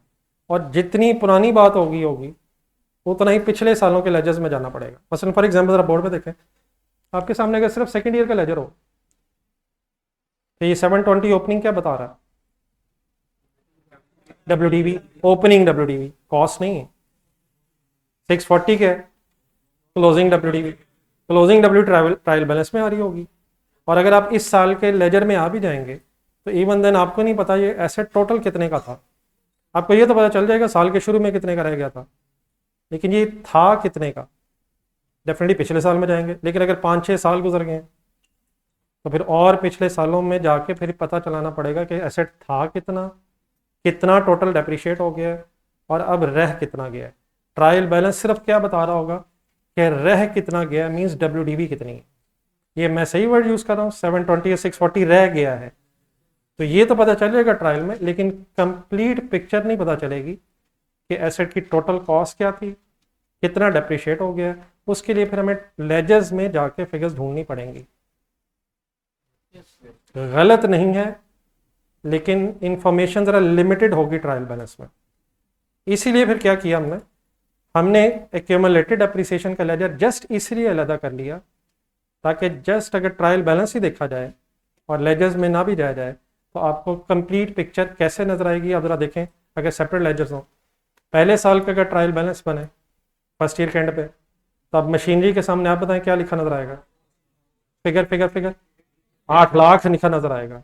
और जितनी पुरानी बात होगी उतना ही पिछले सालों के लेजर्स में जाना पड़ेगा। मसलन फॉर एग्जांपल जरा बोर्ड पे देखें, आपके सामने अगर सिर्फ सेकंड ईयर का लेजर हो तो ये 720 ओपनिंग क्या बता रहा है, WDV ओपनिंग, WDV कॉस्ट नहीं है। 640 क्या है, closing WDV, closing WDV trial balance में आ रही होगी। और अगर आप इस साल के लेजर में आ भी जाएंगे तो इवन देन आपको नहीं पता ये एसेट टोटल कितने का था, आपको ये तो पता चल जाएगा साल के शुरू में कितने का रह गया था, लेकिन ये था कितने का डेफिनेटली पिछले साल में जाएंगे। लेकिन अगर 5-6 साल गुजर गए तो फिर और पिछले सालों में जाके फिर पता चलाना पड़ेगा कि एसेट था कितना, कितना टोटल डेप्रिशिएट हो गया है और अब रह कितना गया है। ट्रायल बैलेंस सिर्फ क्या बता रहा होगा कि रह कितना गया, मीन्स WDV कितनी है। ये मैं सही वर्ड यूज कर रहा हूँ, 720 या 640 रह गया है तो ये तो पता चलेगा ट्रायल में, लेकिन कंप्लीट पिक्चर नहीं पता चलेगी कि एसेट की टोटल कॉस्ट क्या थी, कितना डेप्रिशिएट हो गया। उसके लिए फिर हमें लेजर्स में जाके फिगर्स ढूंढनी पड़ेंगी। गलत नहीं है, लेकिन इंफॉर्मेशन जरा लिमिटेड होगी ट्रायल बैलेंस में। इसीलिए फिर क्या किया हमने एक्यूमुलेटेड एप्रिसिएशन का लेजर जस्ट इसलिए अलग कर लिया ताकि जस्ट अगर ट्रायल बैलेंस ही देखा जाए और लेजर्स में ना भी जाया जाए तो आपको कंप्लीट पिक्चर कैसे नजर आएगी। आप जरा देखें, अगर सेपरेट लेजर्स हो, पहले साल का अगर ट्रायल बैलेंस बने फर्स्ट ईयर के एंड पे तो अब मशीनरी के सामने आप बताएं क्या लिखा नजर आएगा, फिगर फिगर फिगर 8 लाख लिखा नजर आएगा।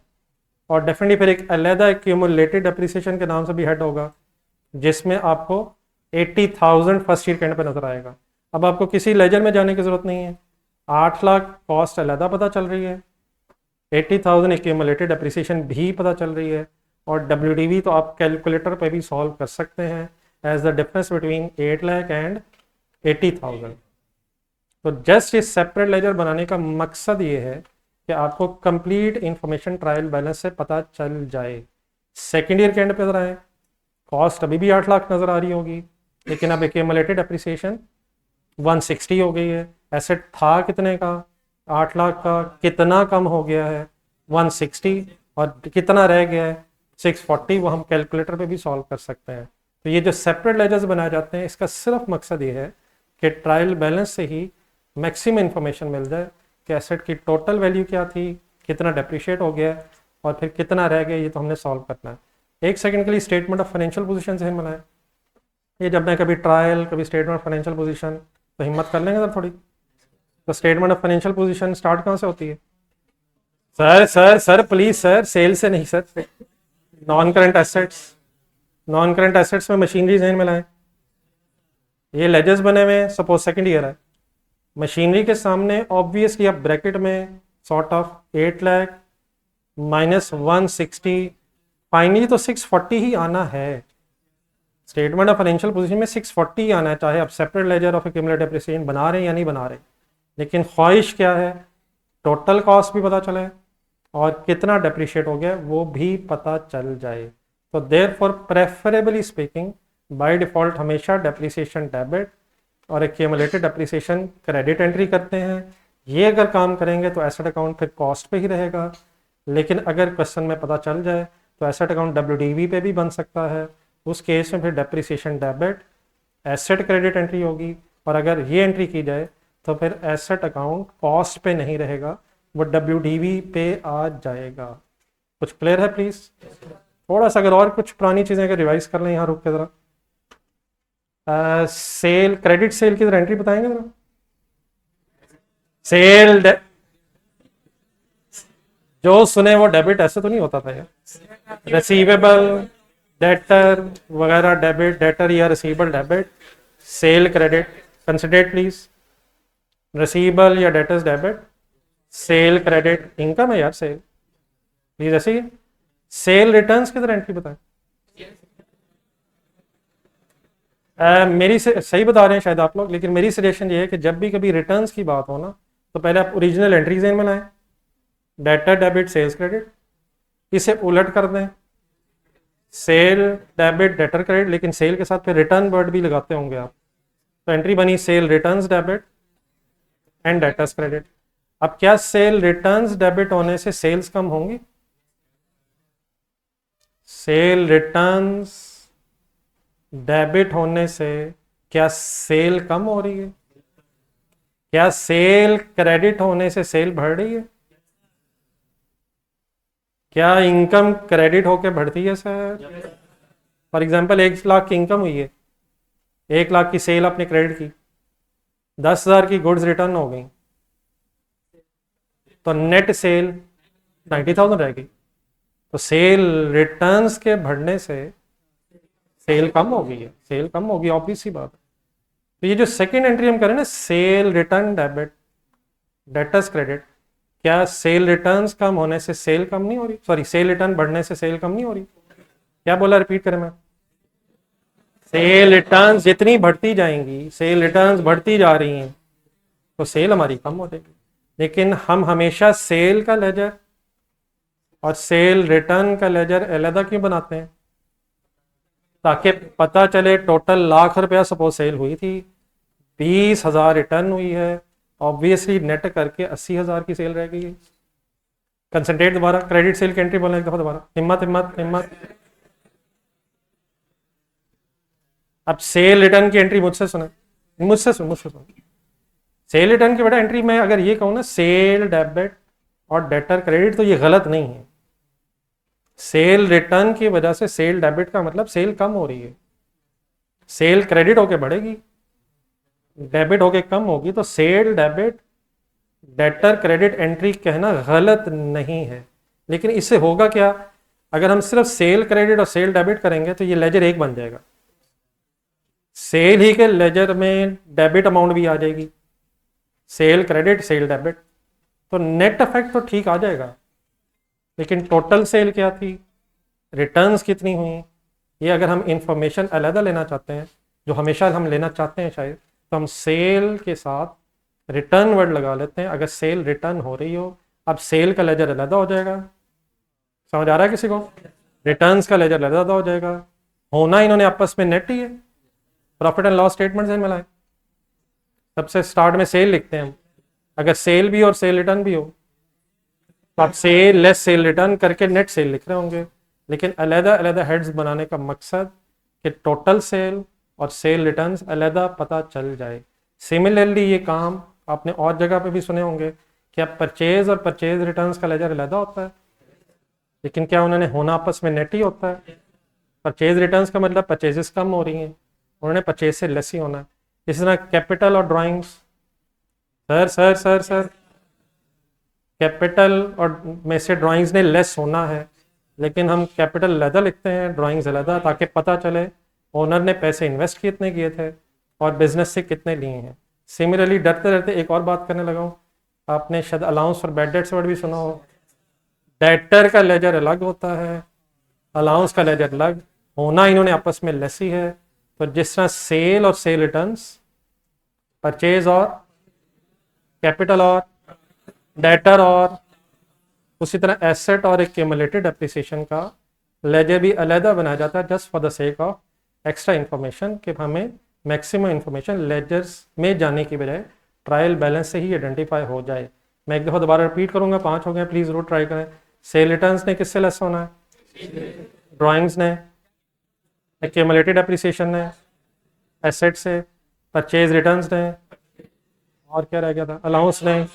और डेफिनेटली फिर एक अलहदा एक्यूमुलेटेड एप्रिसिएशन के नाम से भी हेड होगा जिसमें आपको 80,000 फर्स्ट ईयर के एंड पे नजर आएगा। अब आपको किसी लेजर में जाने की जरूरत नहीं है, 8 लाख कॉस्ट अलहदा पता चल रही है, 80,000 एक्यूमुलेटेड एप्रिसिएशन भी पता चल रही है, और WDV तो आप कैलकुलेटर पे भी सॉल्व कर सकते हैं as the difference between 8 lakh and 80,000। तो जस्ट इस सेपरेट लेजर बनाने का मकसद ये है कि आपको कंप्लीट इंफॉर्मेशन ट्रायल बैलेंस से पता चल जाए। सेकेंड ईयर के एंड पे जरा है, कॉस्ट अभी भी 8 लाख नजर आ रही होगी, लेकिन अब एक्यूमुलेटेड एप्रिसिएशन 160 हो गई है। एसेट था कितने का, 8 लाख का, कितना कम हो गया है 160, और कितना रह गया है 640, वो हम कैलकुलेटर पे भी सॉल्व कर सकते हैं। तो ये जो सेपरेट लेजर्स बनाए जाते हैं इसका सिर्फ मकसद ये है कि ट्रायल बैलेंस से ही मैक्सिमम इंफॉर्मेशन मिल जाए कि एसेट की टोटल वैल्यू क्या थी, कितना डेप्रिशिएट हो गया और फिर कितना रह गया, ये तो हमने सॉल्व करना है। एक सेकंड के लिए स्टेटमेंट ऑफ फाइनेंशियल पोजीशन से बनाए, ये जब मैं कभी ट्रायल कभी स्टेटमेंट ऑफ फाइनेंशियल पोजीशन, तो हिम्मत कर लेंगे सर थोड़ी। तो statement of financial position start कहाँ से होती है? Sir sir sir please sir, sale से नहीं sir, non current assets, non current assets में मशीनरी जहन में लाएं। ये लेजर्स बने हुए हैं, सपोज सेकंड ईयर है, मशीनरी के सामने ऑब्वियसली आप ब्रैकेट में sort of 8 lakh minus 160, finally तो 640 ही आना है। स्टेटमेंट ऑफ फाइनेंशियल पोजीशन में 640 ही आना है, चाहे आप separate ledger of accumulated appreciation बना रहे हैं या नहीं बना रहे। लेकिन ख्वाहिश क्या है, टोटल कॉस्ट भी पता चले और कितना डेप्रिशिएट हो गया वो भी पता चल जाए। तो therefore preferably speaking by default हमेशा डेप्रिसिएशन डेबिट और एक्यूमुलेटेड डेप्रिसिएशन क्रेडिट एंट्री करते हैं। ये अगर काम करेंगे तो एसेट अकाउंट फिर कॉस्ट पे ही रहेगा, लेकिन अगर क्वेश्चन में पता चल जाए तो एसेट अकाउंट WDV पे भी बन सकता है। उस केस में फिर depreciation debit asset credit entry होगी, और अगर ये एंट्री की जाए तो फिर एसेट अकाउंट कॉस्ट पे नहीं रहेगा, वो WDV पे आ जाएगा। कुछ क्लियर है प्लीज? थोड़ा सा अगर और कुछ पुरानी चीजें अगर रिवाइज कर लें यहाँ रुक के जरा। सेल, क्रेडिट सेल की जरा एंट्री बताएंगे जरा। सेल जो सुने वो डेबिट, ऐसे तो नहीं होता था यार। रिसीवेबल डेटर वगैरह डेबिट, डेटर या receivable debit, sale credit, considerate please. Receivable या debtors debit, sale credit income है यार सेल, प्लीज ऐसे ही। सेल रिटर्न्स की तरह एंट्री बताएं। मेरी से सही बता रहे हैं शायद आप लोग, लेकिन मेरी सजेशन ये है कि जब भी कभी रिटर्न्स की बात हो ना, तो पहले आप ओरिजिनल एंट्रीज इन में लाएं, डेटर डेबिट सेल्स क्रेडिट, इसे उलट कर दें, सेल डेबिट डेटर क्रेडिट, लेकिन सेल के साथ फिर रिटर्न वर्ड भी लगाते होंगे आप, तो एंट्री बनी sale returns debit and debtors credit. अब क्या सेल रिटर्न्स डेबिट होने से सेल्स कम होंगी? सेल रिटर्न्स डेबिट होने से क्या सेल कम हो रही है? क्या सेल क्रेडिट होने से सेल बढ़ रही है? क्या इनकम क्रेडिट होके बढ़ती है सर? फॉर एग्जांपल 1 लाख की इनकम हुई है, 1 लाख की सेल आपने क्रेडिट की, 10,000 की गुड्स रिटर्न हो गई, तो नेट सेल 90,000 रहेगी। तो सेल रिटर्न्स के बढ़ने से सेल कम हो गई है, सेल कम होगी, ऑब्वियस सी बात है। तो ये जो सेकंड एंट्री हम करें ना, cell return debit debtors credit, क्या सेल रिटर्न्स कम होने से सेल कम नहीं हो रही? सॉरी, सेल रिटर्न बढ़ने से सेल कम नहीं हो रही? क्या बोला, रिपीट करें मैं? सेल रिटर्न्स जितनी बढ़ती जाएंगी, सेल रिटर्न्स बढ़ती जा रही हैं, तो सेल हमारी कम हो जाएगी। लेकिन हम हमेशा सेल का लेजर और सेल रिटर्न का लेजर अलग क्यों बनाते हैं? ताकि पता चले टोटल ₹1,00,000 सपोज सेल हुई थी, 20,000 रिटर्न हुई है, ऑब्वियसली नेट करके 80,000 की सेल रह गई है। कंसंट्रेट दोबारा, क्रेडिट सेल की एंट्री बोलना एक दफा दोबारा, हिम्मत हिम्मत हिम्मत। अब सेल रिटर्न की एंट्री मुझसे सुने, मुझसे सुन। सेल रिटर्न की बेटा एंट्री में अगर ये कहूँ ना सेल डेबिट और डेटर क्रेडिट, तो ये गलत नहीं है। सेल रिटर्न की वजह से सेल डेबिट का मतलब सेल कम हो रही है, सेल क्रेडिट होके बढ़ेगी, डेबिट होके कम होगी, तो sale debit debtor credit entry कहना गलत नहीं है। लेकिन इससे होगा क्या, अगर हम सिर्फ सेल क्रेडिट और सेल डेबिट करेंगे तो ये लेजर एक बन जाएगा, सेल ही के लेजर में डेबिट अमाउंट भी आ जाएगी, सेल क्रेडिट सेल डेबिट, तो नेट इफेक्ट तो ठीक आ जाएगा। लेकिन टोटल सेल क्या थी, रिटर्न्स कितनी हुई, ये अगर हम इंफॉर्मेशन अलग लेना चाहते हैं, जो हमेशा हम लेना चाहते हैं शायद, तो हम सेल के साथ रिटर्न वर्ड लगा लेते हैं। अगर सेल रिटर्न हो रही हो, अब सेल का लेजर अलग हो जाएगा, समझ आ रहा है किसी को? रिटर्न्स का लेजर अलग हो जाएगा, होना इन्होंने आपस में नेट ही है। प्रॉफिट एंड लॉस स्टेटमेंट से मिलाएं, सबसे स्टार्ट में सेल लिखते हैं हम, अगर सेल भी और सेल रिटर्न भी हो तो आप सेल लेस सेल रिटर्न करके नेट सेल लिख रहे होंगे। लेकिन अलग हेड्स बनाने का मकसद कि टोटल सेल और सेल रिटर्न्स अलग पता चल जाए। सिमिलरली ये काम आपने और जगह पे भी सुने होंगे, क्या परचेज और परचेज रिटर्न्स का लेजर अलग होता है, लेकिन क्या उन्होंने होना आपस में नेट ही होता है। परचेज रिटर्न्स का मतलब परचेजेस कम हो रही हैं, उन्होंने परचेज से लेस ही होना है। इसी तरह कैपिटल और ड्राइंग्स, सर कैपिटल और में से ड्राइंग्स ने लेस होना है, लेकिन हम कैपिटल अलग लिखते हैं, ड्राइंग्स अलग, ताकि पता चले ओनर ने पैसे इन्वेस्ट कितने किए थे और बिजनेस से कितने लिए हैं। सिमिलरली डरते डरते एक और बात करने लगा हूँ, आपने शायद अलाउंस और बैड डेट्स वर्ड भी सुना हो। डेटर का लेजर अलग होता है, अलाउंस का लेजर अलग, होना इन्होंने आपस में लेस ही है। तो जिस तरह सेल और सेल रिटर्न्स, परचेज और कैपिटल और डेटर, और उसी तरह एसेट और एक्यूमुलेटेड एप्रिसिएशन का लेजर भी अलग बनाया जाता है, just for the sake of extra information, कि हमें मैक्सिमम इन्फॉर्मेशन लेजर्स में जाने की बजाय ट्रायल बैलेंस से ही आइडेंटिफाई हो जाए। मैं एक दफ़ा दोबारा रिपीट करूंगा, 5 हो गए, प्लीज़ ज़रूर ट्राई करें। सेल रिटर्न्स ने किससे लेस होना है? ड्राइंग्स ने, एक्यूमुलेटेड एप्रिसिएशन ने, एसेट से, परचेज रिटर्न्स ने, और क्या रह गया था, अलाउंस नहीं,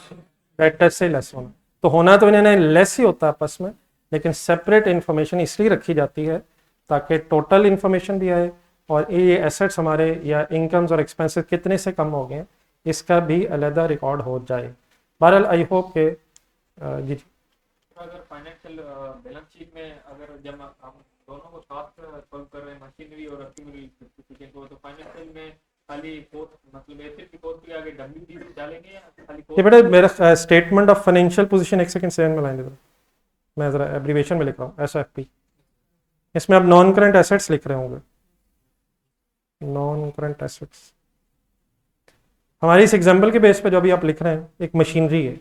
डेटर से लेस होना। तो होना तो इन्हें लेस ही होता है आपस में, लेकिन सेपरेट इन्फॉर्मेशन इसलिए रखी जाती है ताकि टोटल इन्फॉर्मेशन भी आए और ये एसेट्स हमारे या इनकम्स और एक्सपेंसेस कितने से कम हो गए हैं इसका भी अलहदा रिकॉर्ड हो जाए। बहरहाल आई होप के जी। अगर फाइनेंशियल बैलेंस शीट में अगर जब हम दोनों को साथ सॉल्व कर रहे हैं, मशीनरी और एक्यूमुलेशन को, तो फाइनेंशियल में खाली कॉस्ट मतलब एसेट की कॉस्ट के आगे डब्ल्यूडी डालेंगे या खाली ये कॉस्ट? बेटा मेरा स्टेटमेंट ऑफ फाइनेंशियल पोजीशन, एक सेकंड सेवन में लाइन दे दो, मैं ज़रा एब्रीवेशन में लिख रहा हूँ SFP। इसमें आप नॉन करंट एसेट्स लिख रहे होंगे, नॉन करंट एसेट्स। हमारी इस एग्जाम्पल के बेस पे जो अभी आप लिख रहे हैं एक मशीनरी है।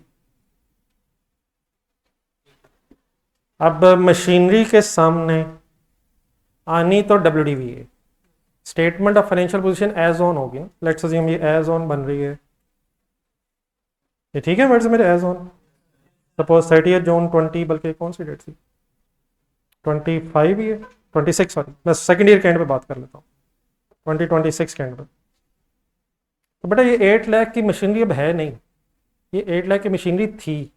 अब मशीनरी के सामने आनी तो WDV है, statement of financial position as on हो गया। लेट्स अज्यूम ये एज ऑन बन रही है, ये ठीक है वर्ड्स मेरे एज ऑन। सपोज 30 जून 20, बल्कि कौन सी डेट थी, 25 ही है, 26 सॉरी, मैं सेकेंड ईयर के एंड पे बात कर लेता हूँ, 2026 के एंड पे। तो बेटा ये 8 लाख की मशीनरी अब है नहीं, ये 8 लाख की मशीनरी थी,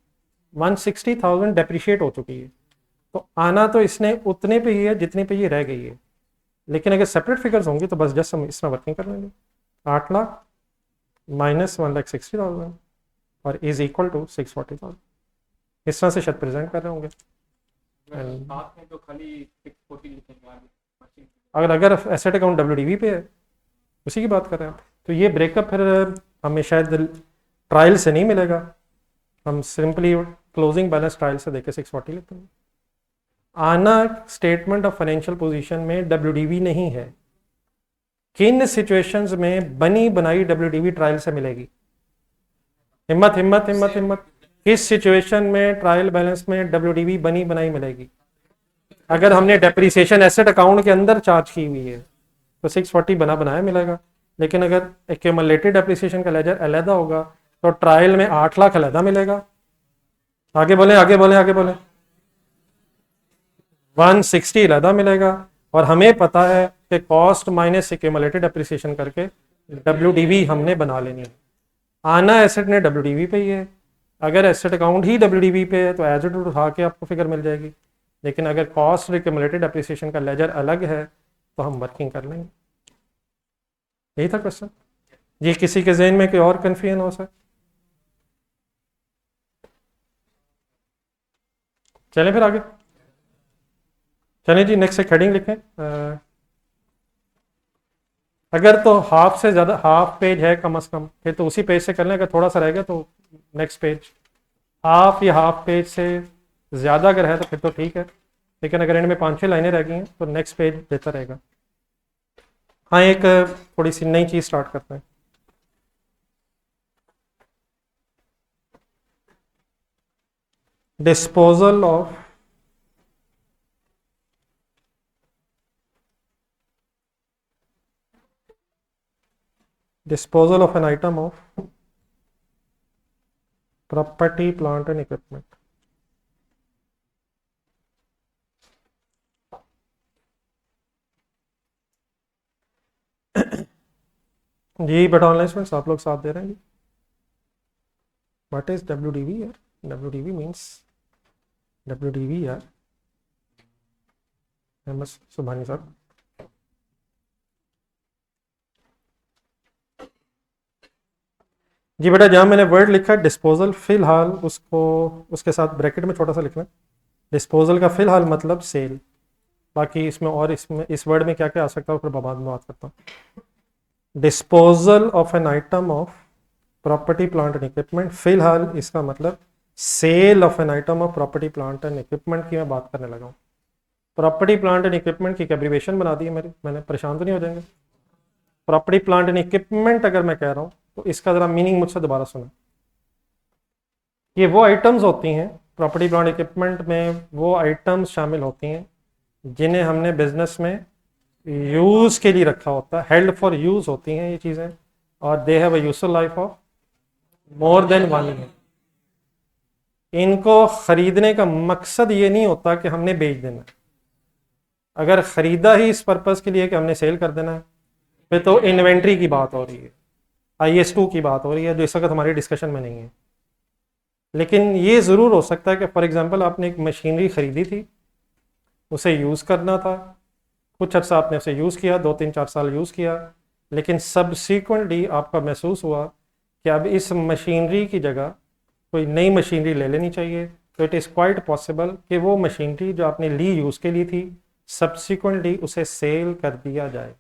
160,000 डेप्रिशिएट हो चुकी है। तो आना तो इसने उतने पे ही है जितने पे ये रह गई है, लेकिन अगर सेपरेट फिगर्स होंगी तो बस जस्ट हम इसमें वर्किंग कर लेंगे। 8 लाख माइनस 1,60,000 और इज इक्वल टू 640,000, इस तरह से शायद प्रेजेंट कर रहे होंगे। साथ में तो खाली 640 लिखेंगे आगे मशीन। अगर एसेट अकाउंट WDV पे है, उसी की बात कर रहे हैं आप, तो ये ब्रेकअप फिर हमें शायद ट्रायल से नहीं मिलेगा, हम सिंपली क्लोजिंग बैलेंस ट्रायल से देके 640 लेते हैं। आना स्टेटमेंट ऑफ फाइनेंशियल पोजीशन में WDV नहीं है, किन सिचुएशंस में बनी बनाई WDV ट्रायल से मिलेगी? हिम्मत हिम्मत हिम्मत हिम्मत, किस सिचुएशन में ट्रायल बैलेंस में WDV बनी बनाई मिलेगी? अगर हमने डेप्रिसिएशन एसेट अकाउंट के अंदर चार्ज की हुई है तो 640 बना बनाया मिलेगा, लेकिन अगर एक्यूमुलेटेड डेप्रिसिएशन का लेजर अलहदा होगा तो ट्रायल में 8 लाख अलहदा मिलेगा। आगे बोले आगे बोले आगे बोले, 160 अलहदा मिलेगा। और हमें पता है कि कॉस्ट माइनस एक्यूमुलेटेड डेप्रिसिएशन करके WDV हमने बना लेनी है। आना एसेट ने WDV पे ही है, अगर एसेट अकाउंट ही WDV पे है तो एज इट उठा के आपको फिगर मिल जाएगी, लेकिन अगर कॉस्ट एक्यूमुलेटेड डेप्रिसिएशन का लेजर अलग है तो हम वर्किंग कर लेंगे। यही था क्वेश्चन जी। किसी के जहन में कोई और कंफ्यूजन हो सके? चलें फिर आगे, चलें जी नेक्स्ट एक हेडिंग लिखें। अगर तो हाफ से ज़्यादा, हाफ पेज है कम से कम, फिर तो उसी पेज से कर लें। अगर थोड़ा सा रह गया तो नेक्स्ट पेज, हाफ या हाफ पेज से ज़्यादा अगर है तो फिर तो ठीक है, लेकिन अगर इनमें 5-6 लाइनें रह गई हैं तो नेक्स्ट पेज बेहतर रहेगा। हाँ, एक थोड़ी सी नई चीज़ स्टार्ट करते हैं। Disposal of an item of property, plant and equipment। जी बेटा ऑनलाइन स्टूडेंट्स आप लोग साथ दे रहे हैं जी। व्हाट इज WDV यार? WDV मीन्स WDV यार, MS सुभानी साहब। जी बेटा जहाँ मैंने वर्ड लिखा है डिस्पोजल, फिलहाल उसको उसके साथ ब्रैकेट में छोटा सा लिखना है। डिस्पोजल का फिलहाल मतलब सेल, बाकी इसमें और इसमें इस वर्ड में क्या क्या आ सकता है फिर बाद में बात करता हूँ। Disposal of an item of property plant and equipment, फिलहाल इसका मतलब sale of an item of property plant and equipment की मैं बात करने लगा हूँ। प्रॉपर्टी प्लांट एंड इक्विपमेंट की एब्रीविएशन बना दी है मैंने, परेशान तो नहीं हो जाएंगे? प्रॉपर्टी प्लांट एंड इक्विपमेंट अगर मैं कह रहा हूँ तो इसका ज़रा मीनिंग मुझसे दोबारा सुना। ये वो आइटम्स होती हैं, प्रॉपर्टी प्लांट इक्विपमेंट में वो आइटम्स शामिल होती हैं जिन्हें हमने बिजनेस में यूज़ के लिए रखा होता है, हेल्ड फॉर यूज़ होती हैं ये चीज़ें, और they have a useful life of more than 1 year. इनको ख़रीदने का मकसद ये नहीं होता कि हमने बेच देना। अगर ख़रीदा ही इस पर्पज़ के लिए कि हमने सेल कर देना है फिर तो इन्वेंट्री की बात हो रही है। IS2 की बात हो रही है जो इस वक्त हमारी डिस्कशन में नहीं है। लेकिन ये ज़रूर हो सकता है कि फॉर एग्जांपल आपने एक मशीनरी ख़रीदी थी, उसे यूज़ करना था, कुछ अर्सा आपने उसे यूज़ किया, 2-3-4 साल यूज़ किया, लेकिन सब्सिक्वेंटली आपका महसूस हुआ कि अब इस मशीनरी की जगह कोई नई मशीनरी ले लेनी चाहिए। तो इट इज़ क्वाइट पॉसिबल कि वो मशीनरी जो आपने ली यूज़ के लिए थी, सब्सिक्वेंटली उसे सेल कर दिया जाए।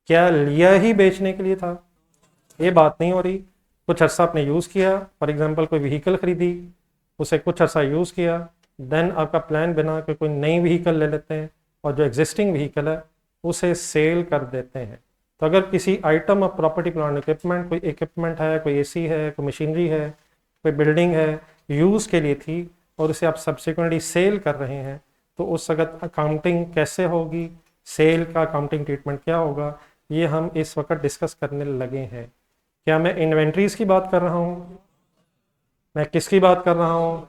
क्या लिया ही बेचने के लिए था, ये बात नहीं हो रही। कुछ अर्सा आपने यूज़ किया, फॉर एग्जांपल कोई व्हीकल ख़रीदी, उसे कुछ अर्सा यूज़ किया, देन आपका प्लान बना कि कोई नई व्हीकल ले लेते हैं और जो एग्जिस्टिंग व्हीकल है उसे सेल कर देते हैं। तो अगर किसी item of property plant equipment, कोई इक्विपमेंट है, कोई एसी है, कोई मशीनरी है, कोई बिल्डिंग है, यूज़ के लिए थी और उसे आप सब्सिक्वेंटली सेल कर रहे हैं, तो उस वक्त अकाउंटिंग कैसे होगी, सेल का अकाउंटिंग ट्रीटमेंट क्या होगा, ये हम इस वक्त डिस्कस करने लगे हैं। क्या मैं इन्वेंट्रीज की बात कर रहा हूँ, मैं किसकी बात कर रहा हूँ?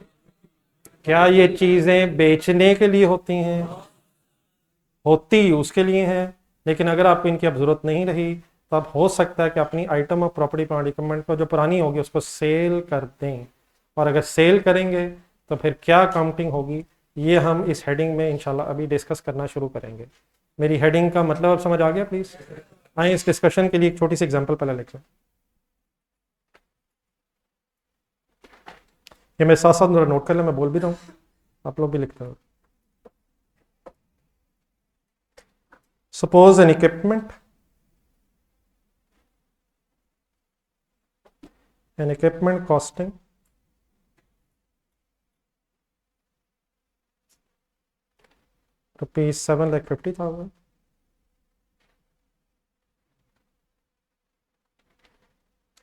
क्या ये चीज़ें बेचने के लिए होती हैं? होती यूज़ के लिए हैं, लेकिन अगर आपको इनकी अब ज़रूरत नहीं रही तो अब हो सकता है कि अपनी item of property plant equipment को जो पुरानी होगी उसको सेल कर दें। और अगर सेल करेंगे तो फिर क्या अकाउंटिंग होगी, ये हम इस हेडिंग में इंशाल्लाह अभी डिस्कस करना शुरू करेंगे। मेरी हेडिंग का मतलब अब समझ आ गया? प्लीज़ आइए इस डिस्कशन के लिए एक छोटी सी एग्जाम्पल पहले लिख लें। ये मैं साथ साथ मेरा नोट कर लें, मैं बोल भी रहा हूँ, आप लोग भी लिखते हो। Suppose N equipment, costing rupees 7,50,000,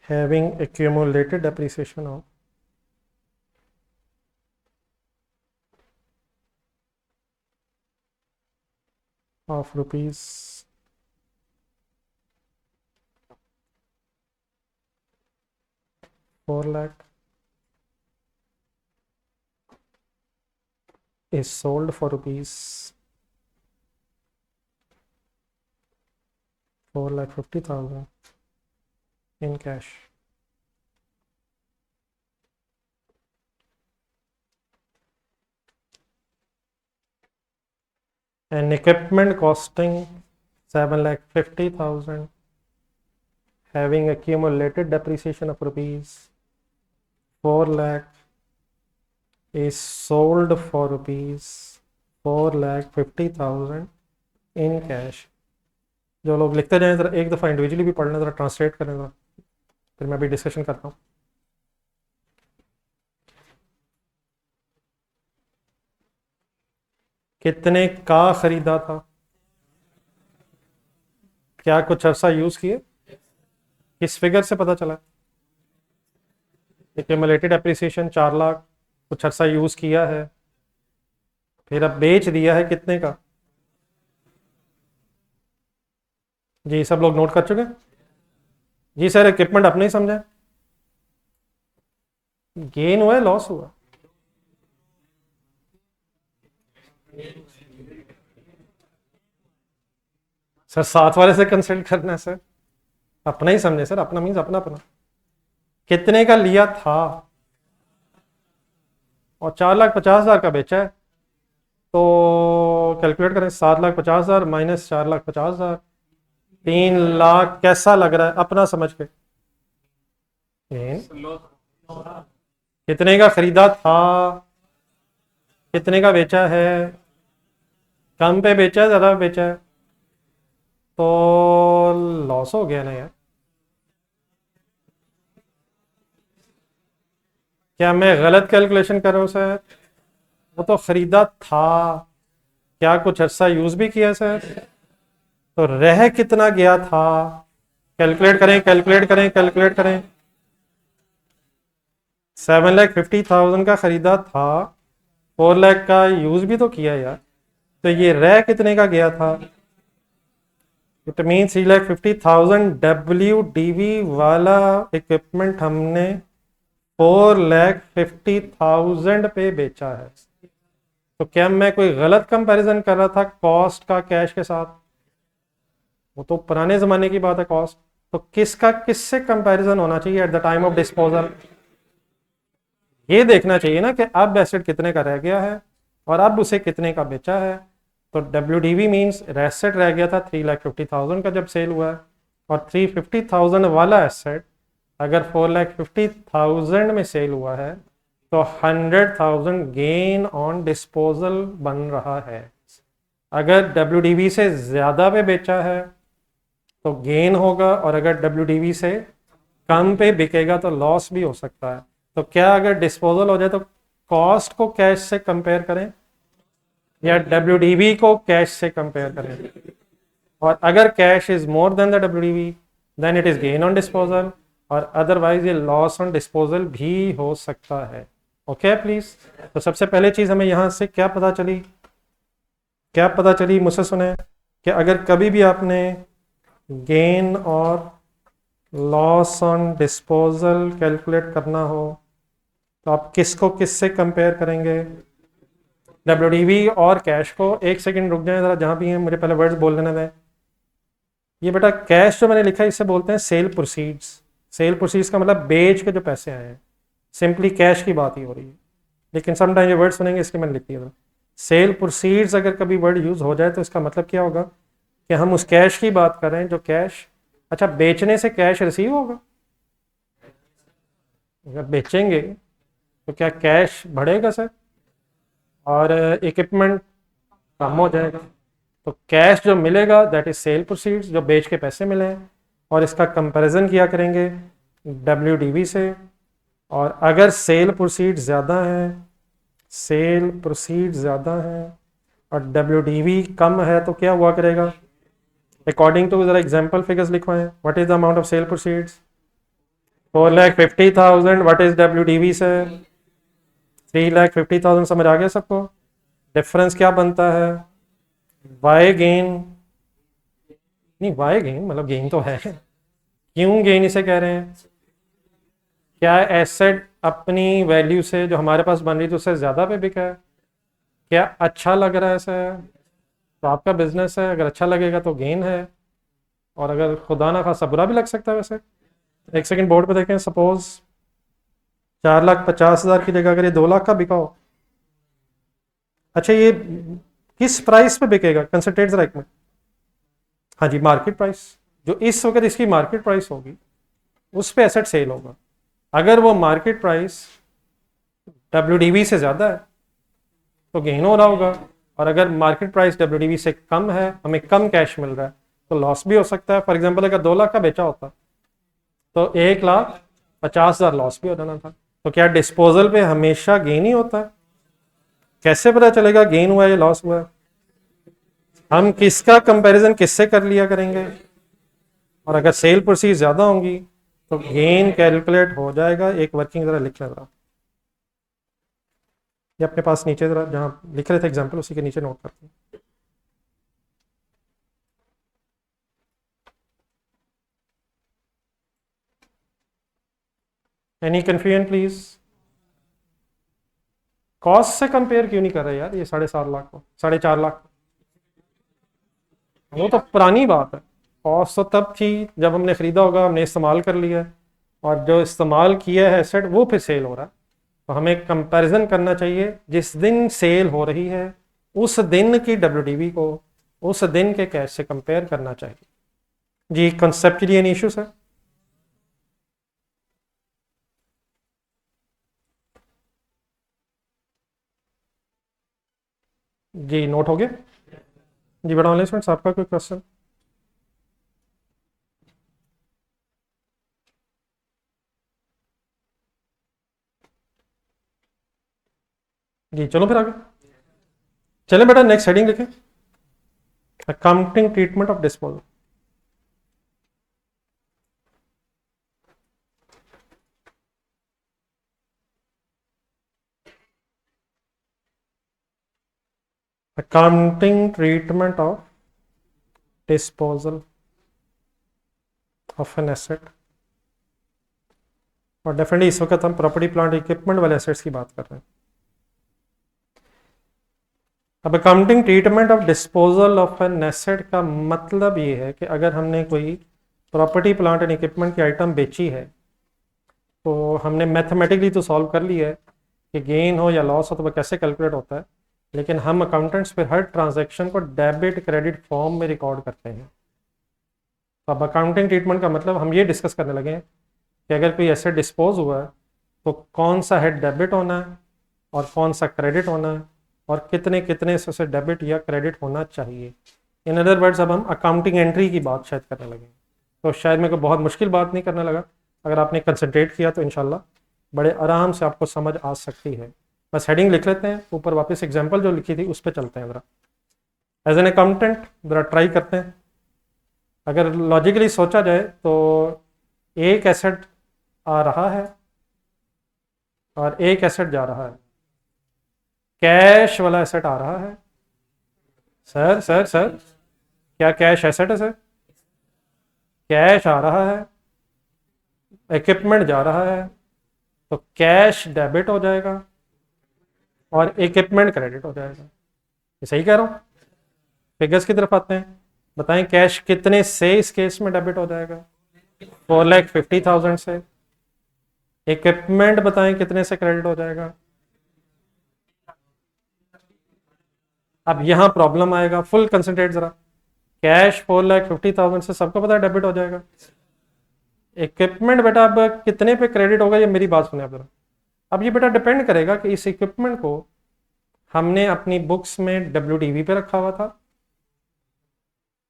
having accumulated depreciation of rupees 4 lakh is sold for rupees 4,50,000 in cash. An equipment costing 7,50,000 having accumulated depreciation of rupees 4 lakh is sold for rupees 4,50,000 in cash. जो लोग लिखते जाएं ज़रा एक दफ़ा individually भी पढ़ लें, ज़रा ट्रांसलेट करें ज़रा, फिर मैं अभी डिस्कशन करता हूँ। कितने का ख़रीदा था? क्या कुछ अर्सा यूज़ किए? किस फिगर से पता चला? एक्यूमुलेटेड एप्रिसिएशन 4 लाख, कुछ अर्सा यूज़ किया है, फिर अब बेच दिया है कितने का? जी सब लोग नोट कर चुके हैं? जी सर, इक्विपमेंट अपने ही समझा, गेन हुआ है लॉस हुआ? सर साथ वाले से कंसल्ट करना है सर, अपना ही समझे सर, अपना मीन्स अपना अपना। कितने का लिया था और 4,50,000 का बेचा है, तो कैलकुलेट करें, 7,50,000 माइनस 4,50,000, 3 लाख। कैसा लग रहा है अपना समझ के? कितने का खरीदा था, कितने का बेचा है? कम पे बेचा है, ज़्यादा पे बेचा है? तो लॉस हो गया ना यार। क्या मैं गलत कैलकुलेशन कर रहा हूँ सर? वो तो खरीदा था, क्या कुछ अर्सा यूज भी किया सर? तो रह कितना गया था? कैलकुलेट करें, कैलकुलेट करें, कैलकुलेट करें। 7,50,000 का खरीदा था, 4 लाख का यूज भी तो किया यार, तो ये रह कितने का गया था? इट मीन 3,50,000 WDV वाला इक्विपमेंट हमने 4,50,000 पे बेचा है। तो क्या मैं कोई गलत कंपैरिजन कर रहा था कॉस्ट का कैश के साथ? वो तो पुराने जमाने की बात है कॉस्ट। तो किसका किससे कंपैरिजन होना चाहिए at the time of disposal? ये देखना चाहिए ना कि अब एसेट कितने का रह गया है और अब उसे कितने का बेचा है। तो WDV मीन्स एसेट रह गया था 3,50,000 का जब सेल हुआ है, और 350,000 वाला एसेट अगर 4,50,000 में सेल हुआ है तो 100,000 गेन ऑन डिस्पोजल बन रहा है। अगर WDV से ज़्यादा पे बेचा है तो गेन होगा, और अगर WDV से कम पे बिकेगा तो लॉस भी हो सकता है। तो क्या अगर डिस्पोजल हो जाए तो कॉस्ट को कैश से कंपेयर करें या WDV को कैश से कंपेयर करें? और अगर cash is more then the WDV then it is gain on disposal, और अदरवाइज ये लॉस ऑन डिस्पोजल भी हो सकता है। Okay please. तो सबसे पहले चीज हमें यहां से क्या पता चली, मुझसे सुने कि अगर कभी भी आपने गेन और लॉस ऑन डिस्पोजल कैलकुलेट करना हो तो आप किसको किससे कंपेयर करेंगे? WDV और कैश को। एक सेकंड रुक जाए जरा, जहां भी हैं मुझे पहले वर्ड्स बोल लेने दें। ये बेटा कैश जो मैंने लिखा है इसे बोलते हैं सेल प्रोसीड्स। सेल प्रोसीड्स का मतलब बेच के जो पैसे आए हैं, सिंपली कैश की बात ही हो रही है, लेकिन समटाइम ये वर्ड सुनेंगे इसलिए मैंने लिख दिया। सेल प्रोसीड्स अगर कभी वर्ड यूज हो जाए तो इसका मतलब क्या होगा कि हम उस कैश की बात कर रहे हैं जो कैश, अच्छा बेचने से कैश रिसीव होगा? अगर बेचेंगे तो क्या कैश बढ़ेगा सर, और इक्विपमेंट कम हो जाएगा। तो कैश जो मिलेगा दैट इज सेल प्रोसीड्स, जो बेच के पैसे मिले हैं, और इसका कंपैरिजन किया करेंगे WDV से। और अगर सेल प्रोसीड्स ज़्यादा हैं और WDV कम है तो क्या हुआ करेगा? अकॉर्डिंग टू जरा एग्जाम्पल फिगर्स लिखवाएं। What is the amount of sale proceeds? 4,50,000। What is WDV sir? 3,50,000। समझ आ गया सबको? डिफरेंस क्या बनता है? वाई गेन, नहीं वाई गेन मतलब गेन तो है, क्यों गेन इसे कह रहे हैं? क्या एसेट अपनी वैल्यू से जो हमारे पास बन रही थी उससे ज़्यादा पे बिका है? क्या अच्छा लग रहा है सर? तो आपका बिजनेस है, अगर अच्छा लगेगा तो गेन है, और अगर खुदा ना खासा बुरा भी लग सकता है। वैसे एक सेकंड बोर्ड पे देखें, सपोज 4,50,000 की जगह अगर ये 2 लाख का बिका हो, अच्छा ये किस प्राइस पे बिकेगा? कंसंट्रेट जरा एक मिनट। हाँ जी, मार्केट प्राइस, जो इस वक्त इसकी मार्केट प्राइस होगी उस पे एसेट सेल होगा। अगर वो मार्केट प्राइस WDV से ज़्यादा है तो गेन हो रहा होगा, और अगर मार्केट प्राइस WDV से कम है, हमें कम कैश मिल रहा है, तो लॉस भी हो सकता है। फॉर एग्जांपल अगर 2 लाख का बेचा होता तो 1,50,000 लॉस भी हो जाना था। तो क्या डिस्पोजल पे हमेशा गेन ही होता है? कैसे पता चलेगा गेन हुआ है या लॉस हुआ है? हम किसका कंपैरिजन किससे कर लिया करेंगे? और अगर सेल प्रोसीड ज़्यादा होंगी तो गेन कैलकुलेट हो जाएगा। एक वर्किंग ज़रा लिख लें, ज़रा ये अपने पास नीचे ज़रा जहाँ लिख रहे थे एग्जाम्पल उसी के नीचे नोट करते हैं। Any confusion please? कॉस्ट से कंपेयर क्यों नहीं कर रहे यार ये 7.5 लाख को, 4.5 लाख? वो तो पुरानी बात है। कॉस्ट तो तब थी जब हमने खरीदा होगा, हमने इस्तेमाल कर लिया है, और जो इस्तेमाल किया है एसेट वो फिर सेल हो रहा है। तो हमें कंपैरिजन करना चाहिए जिस दिन सेल हो रही है उस दिन की WDV को उस दिन के कैश से कंपेयर करना चाहिए। जी कॉन्सेप्चुअली एनी इशू सर? जी नोट हो गया जी। बड़ा ऑनलाइन स्टूडेंट्स आपका कोई क्वेश्चन? जी चलो फिर आगे चलें बेटा। नेक्स्ट हेडिंग लिखें, accounting treatment of disposal. Accounting treatment of disposal of an asset. और डेफिनेटली इस वक्त हम प्रॉपर्टी प्लांट इक्विपमेंट वाले एसेट्स की बात कर रहे हैं। अब accounting treatment of disposal of an asset का मतलब ये है कि अगर हमने कोई प्रॉपर्टी प्लांट एंड इक्विपमेंट की आइटम बेची है, तो हमने मैथमेटिकली तो सॉल्व कर ली है कि गेन हो या लॉस हो तो वह कैसे कैलकुलेट होता है, लेकिन हम अकाउंटेंट्स फिर हर ट्रांजैक्शन को डेबिट क्रेडिट फॉर्म में रिकॉर्ड करते हैं। तो अब अकाउंटिंग ट्रीटमेंट का मतलब हम ये डिस्कस करने लगे हैं कि अगर कोई एसेट डिस्पोज हुआ है तो कौन सा हेड डेबिट होना है और कौन सा क्रेडिट होना है और कितने कितने से उसे डेबिट या क्रेडिट होना चाहिए। इन अदर वर्ड्स अब हम अकाउंटिंग एंट्री की बात शायद करने लगे, तो शायद मेरे को बहुत मुश्किल बात नहीं करने लगा। अगर आपने कंसंट्रेट किया तो इंशाल्लाह बड़े आराम से आपको समझ आ सकती है। बस हेडिंग लिख लेते हैं, ऊपर वापस एग्जाम्पल जो लिखी थी उस पर चलते हैं ज़रा। एज एन अकाउंटेंट ज़रा ट्राई करते हैं। अगर लॉजिकली सोचा जाए तो एक एसेट आ रहा है और एक एसेट जा रहा है। कैश वाला एसेट आ रहा है। सर सर सर क्या कैश एसेट है सर? कैश आ रहा है, इक्विपमेंट जा रहा है, तो कैश डेबिट हो जाएगा और इक्विपमेंट क्रेडिट हो जाएगा। ये सही कह रहा हूँ? फिगर्स की तरफ आते हैं। बताएं कैश कितने से इस केस में डेबिट हो जाएगा? 4,50,000 से। इक्विपमेंट बताएं कितने से क्रेडिट हो जाएगा? अब यहां प्रॉब्लम आएगा, फुल कंसंट्रेट जरा। कैश 4,50,000 से सबको पता है डेबिट हो जाएगा। इक्विपमेंट बेटा अब कितने पे क्रेडिट होगा, ये मेरी बात सुने आप जरा। अब ये बेटा डिपेंड करेगा कि इस इक्विपमेंट को हमने अपनी बुक्स में WDV पे रखा हुआ था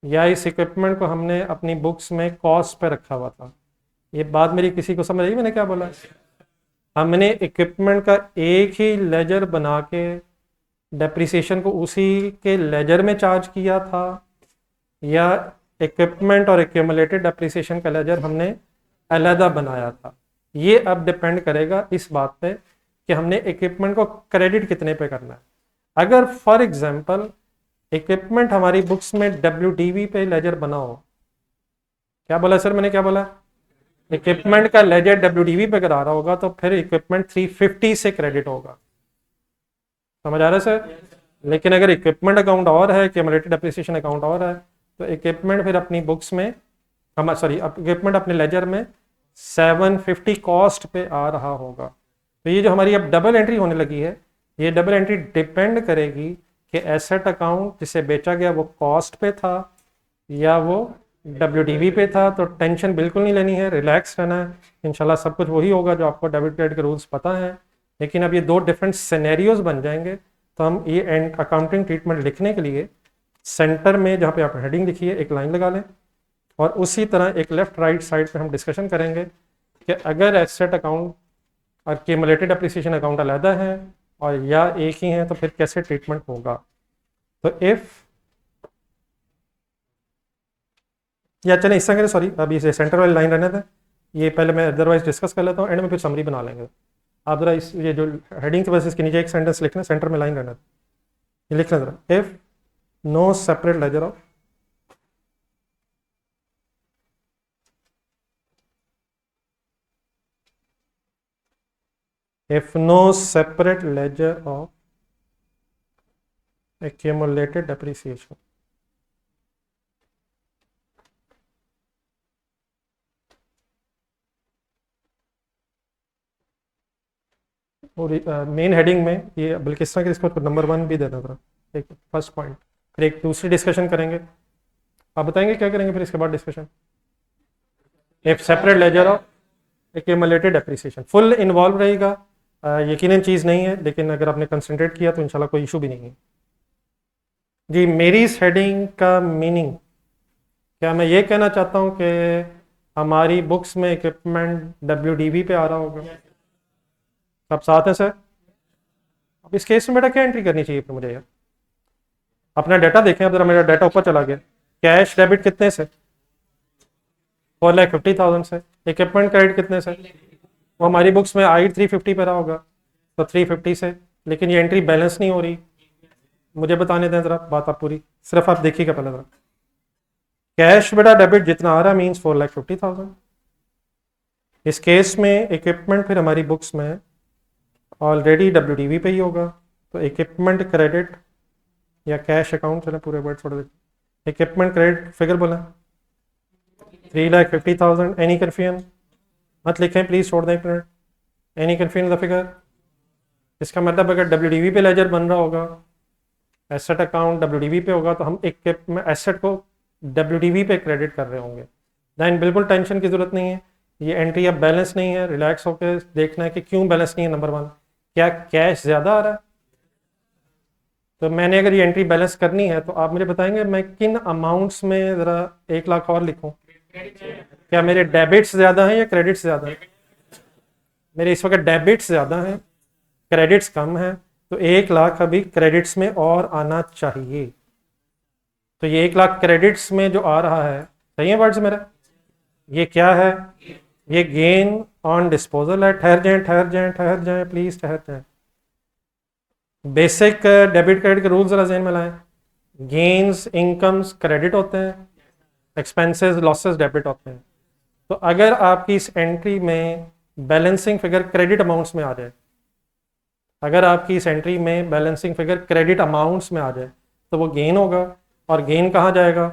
या इस इक्विपमेंट को हमने अपनी बुक्स में कॉस्ट पे रखा हुआ था। ये बात मेरी किसी को समझ आई मैंने क्या बोला? हमने इक्विपमेंट का एक ही लेजर बना के डेप्रिसिएशन को उसी के लेजर में चार्ज किया था या इक्विपमेंट और एक्यूमुलेटेड डेप्रिसिएशन का लेजर हमने अलहदा बनाया था। ये अब डिपेंड करेगा इस बात पे कि हमने इक्विपमेंट को क्रेडिट कितने पे करना है। अगर फॉर एग्जांपल इक्विपमेंट हमारी बुक्स में WDV पे लेजर बना हो, क्या बोला सर मैंने, क्या बोला? इक्विपमेंट का लेजर WDV पे करा रहा होगा तो फिर इक्विपमेंट 350 से क्रेडिट होगा। समझ आ रहा है सर? लेकिन अगर इक्विपमेंट अकाउंट और है, एक्यूमुलेटेड डेप्रिसिएशन अकाउंट और है, तो इक्विपमेंट फिर अपनी बुक्स में इक्विपमेंट अपने लेजर में 750 कॉस्ट पे आ रहा होगा। तो ये जो हमारी अब डबल एंट्री होने लगी है, ये डबल एंट्री डिपेंड करेगी कि एसेट अकाउंट जिसे बेचा गया वो कॉस्ट पे था या वो WDV पे था। तो टेंशन बिल्कुल नहीं लेनी है, रिलैक्स रहना है, इंशाल्लाह सब कुछ वही होगा जो आपको डेबिट क्रेडिट के रूल्स पता हैं। लेकिन अब ये दो डिफरेंट सिनेरियोज बन जाएंगे, तो हम ये अकाउंटिंग ट्रीटमेंट लिखने के लिए सेंटर में जहाँ पे आप हेडिंग लिखिए एक लाइन लगा लें और उसी तरह एक लेफ्ट राइट साइड पे हम डिस्कशन करेंगे कि अगर एसेट अकाउंट और एक्यूमुलेटेड डेप्रिसिएशन अकाउंट अलग है और या एक ही है तो फिर कैसे ट्रीटमेंट होगा। तो इफ या चलें इस तरह, सॉरी अभी इसे सेंटर वाली लाइन रहने दें, ये पहले मैं अदरवाइज डिस्कस कर लेता हूँ, एंड में फिर समरी बना लेंगे। आप जरा इस ये जो हेडिंग की वजह से इसके नीचे एक सेंटेंस लिखना, सेंटर में लाइन रहना, ये लिखना जरा। If no separate ledger of if no separate ledger of accumulated depreciation और मेन हेडिंग में ये बल्कि इस तरह के इसको नंबर 1 भी देना था, एक फर्स्ट पॉइंट, फिर एक दूसरी डिस्कशन करेंगे। आप बताएंगे क्या करेंगे फिर इसके बाद discussion? If separate ledger of accumulated depreciation full involve रहेगा, यकीनन चीज़ नहीं है, लेकिन अगर आपने कंसंट्रेट किया तो इंशाल्लाह कोई इशू भी नहीं है। जी मेरी इस हेडिंग का मीनिंग क्या, मैं ये कहना चाहता हूँ कि हमारी बुक्स में इक्विपमेंट WDV पे आ रहा होगा। सब साथ हैं सर? अब इस केस में बेटा क्या एंट्री करनी चाहिए फिर मुझे यार? अपना डाटा देखें, अब जरा मेरा डाटा ऊपर चला गया। कैश डेबिट कितने से? 4,50,000 से। इक्विपमेंट क्रेडिट कितने से? वो हमारी बुक्स में आई 350 पे रहा होगा, तो 350 से। लेकिन ये एंट्री बैलेंस नहीं हो रही, मुझे बताने दें जरा बात आप पूरी, सिर्फ आप देखिएगा पहले जरा। कैश बेटा डेबिट जितना आ रहा है मीन्स 4,50,000। इस केस में इक्विपमेंट फिर हमारी बुक्स में ऑलरेडी WDV पे ही होगा, तो इक्विपमेंट क्रेडिट या कैश अकाउंट, चले पूरे वर्ड छोड़ देते, इक्विपमेंट क्रेडिट फिगर बोला 3,50,000। Any confusion? मत लिखें प्लीज़, छोड़ दें एक minute. Any confusion the figure? इसका मतलब अगर WDV पे लेजर बन रहा होगा, एसेट अकाउंट WDV पे होगा, तो हम एक में एसेट को WDV पे क्रेडिट कर रहे होंगे। दैन बिल्कुल टेंशन की ज़रूरत नहीं है, ये एंट्री अब बैलेंस नहीं है। रिलैक्स होकर देखना है कि क्यों बैलेंस नहीं है। नंबर 1, क्या कैश ज़्यादा आ रहा है? तो मैंने अगर ये एंट्री बैलेंस करनी है तो आप मुझे बताएंगे मैं किन अमाउंट्स में ज़रा 1 लाख और लिखूं? क्या मेरे डेबिट्स ज़्यादा हैं या क्रेडिट्स ज़्यादा हैं? मेरे इस वक्त डेबिट्स ज़्यादा हैं, क्रेडिट्स कम है, तो 1 लाख अभी क्रेडिट्स में और आना चाहिए। तो ये 1 लाख क्रेडिट्स में जो आ रहा है, सही है वर्ड्स मेरा? ये क्या है? ये गेन ऑन डिस्पोजल है। ठहर जाएं ठहर जाएं ठहर जाएं प्लीज, ठहर जाएं। बेसिक डेबिट क्रेडिट के रूल्स जरा ज़हन में लाएं। गेन्स इनकम्स क्रेडिट होते हैं, एक्सपेंसेस लॉसेस डेबिट होते हैं। तो अगर आपकी इस एंट्री में बैलेंसिंग फिगर क्रेडिट अमाउंट्स में आ जाए, अगर आपकी इस एंट्री में बैलेंसिंग फिगर क्रेडिट अमाउंट्स में आ जाए, तो वो गेन होगा। और गेन कहाँ जाएगा?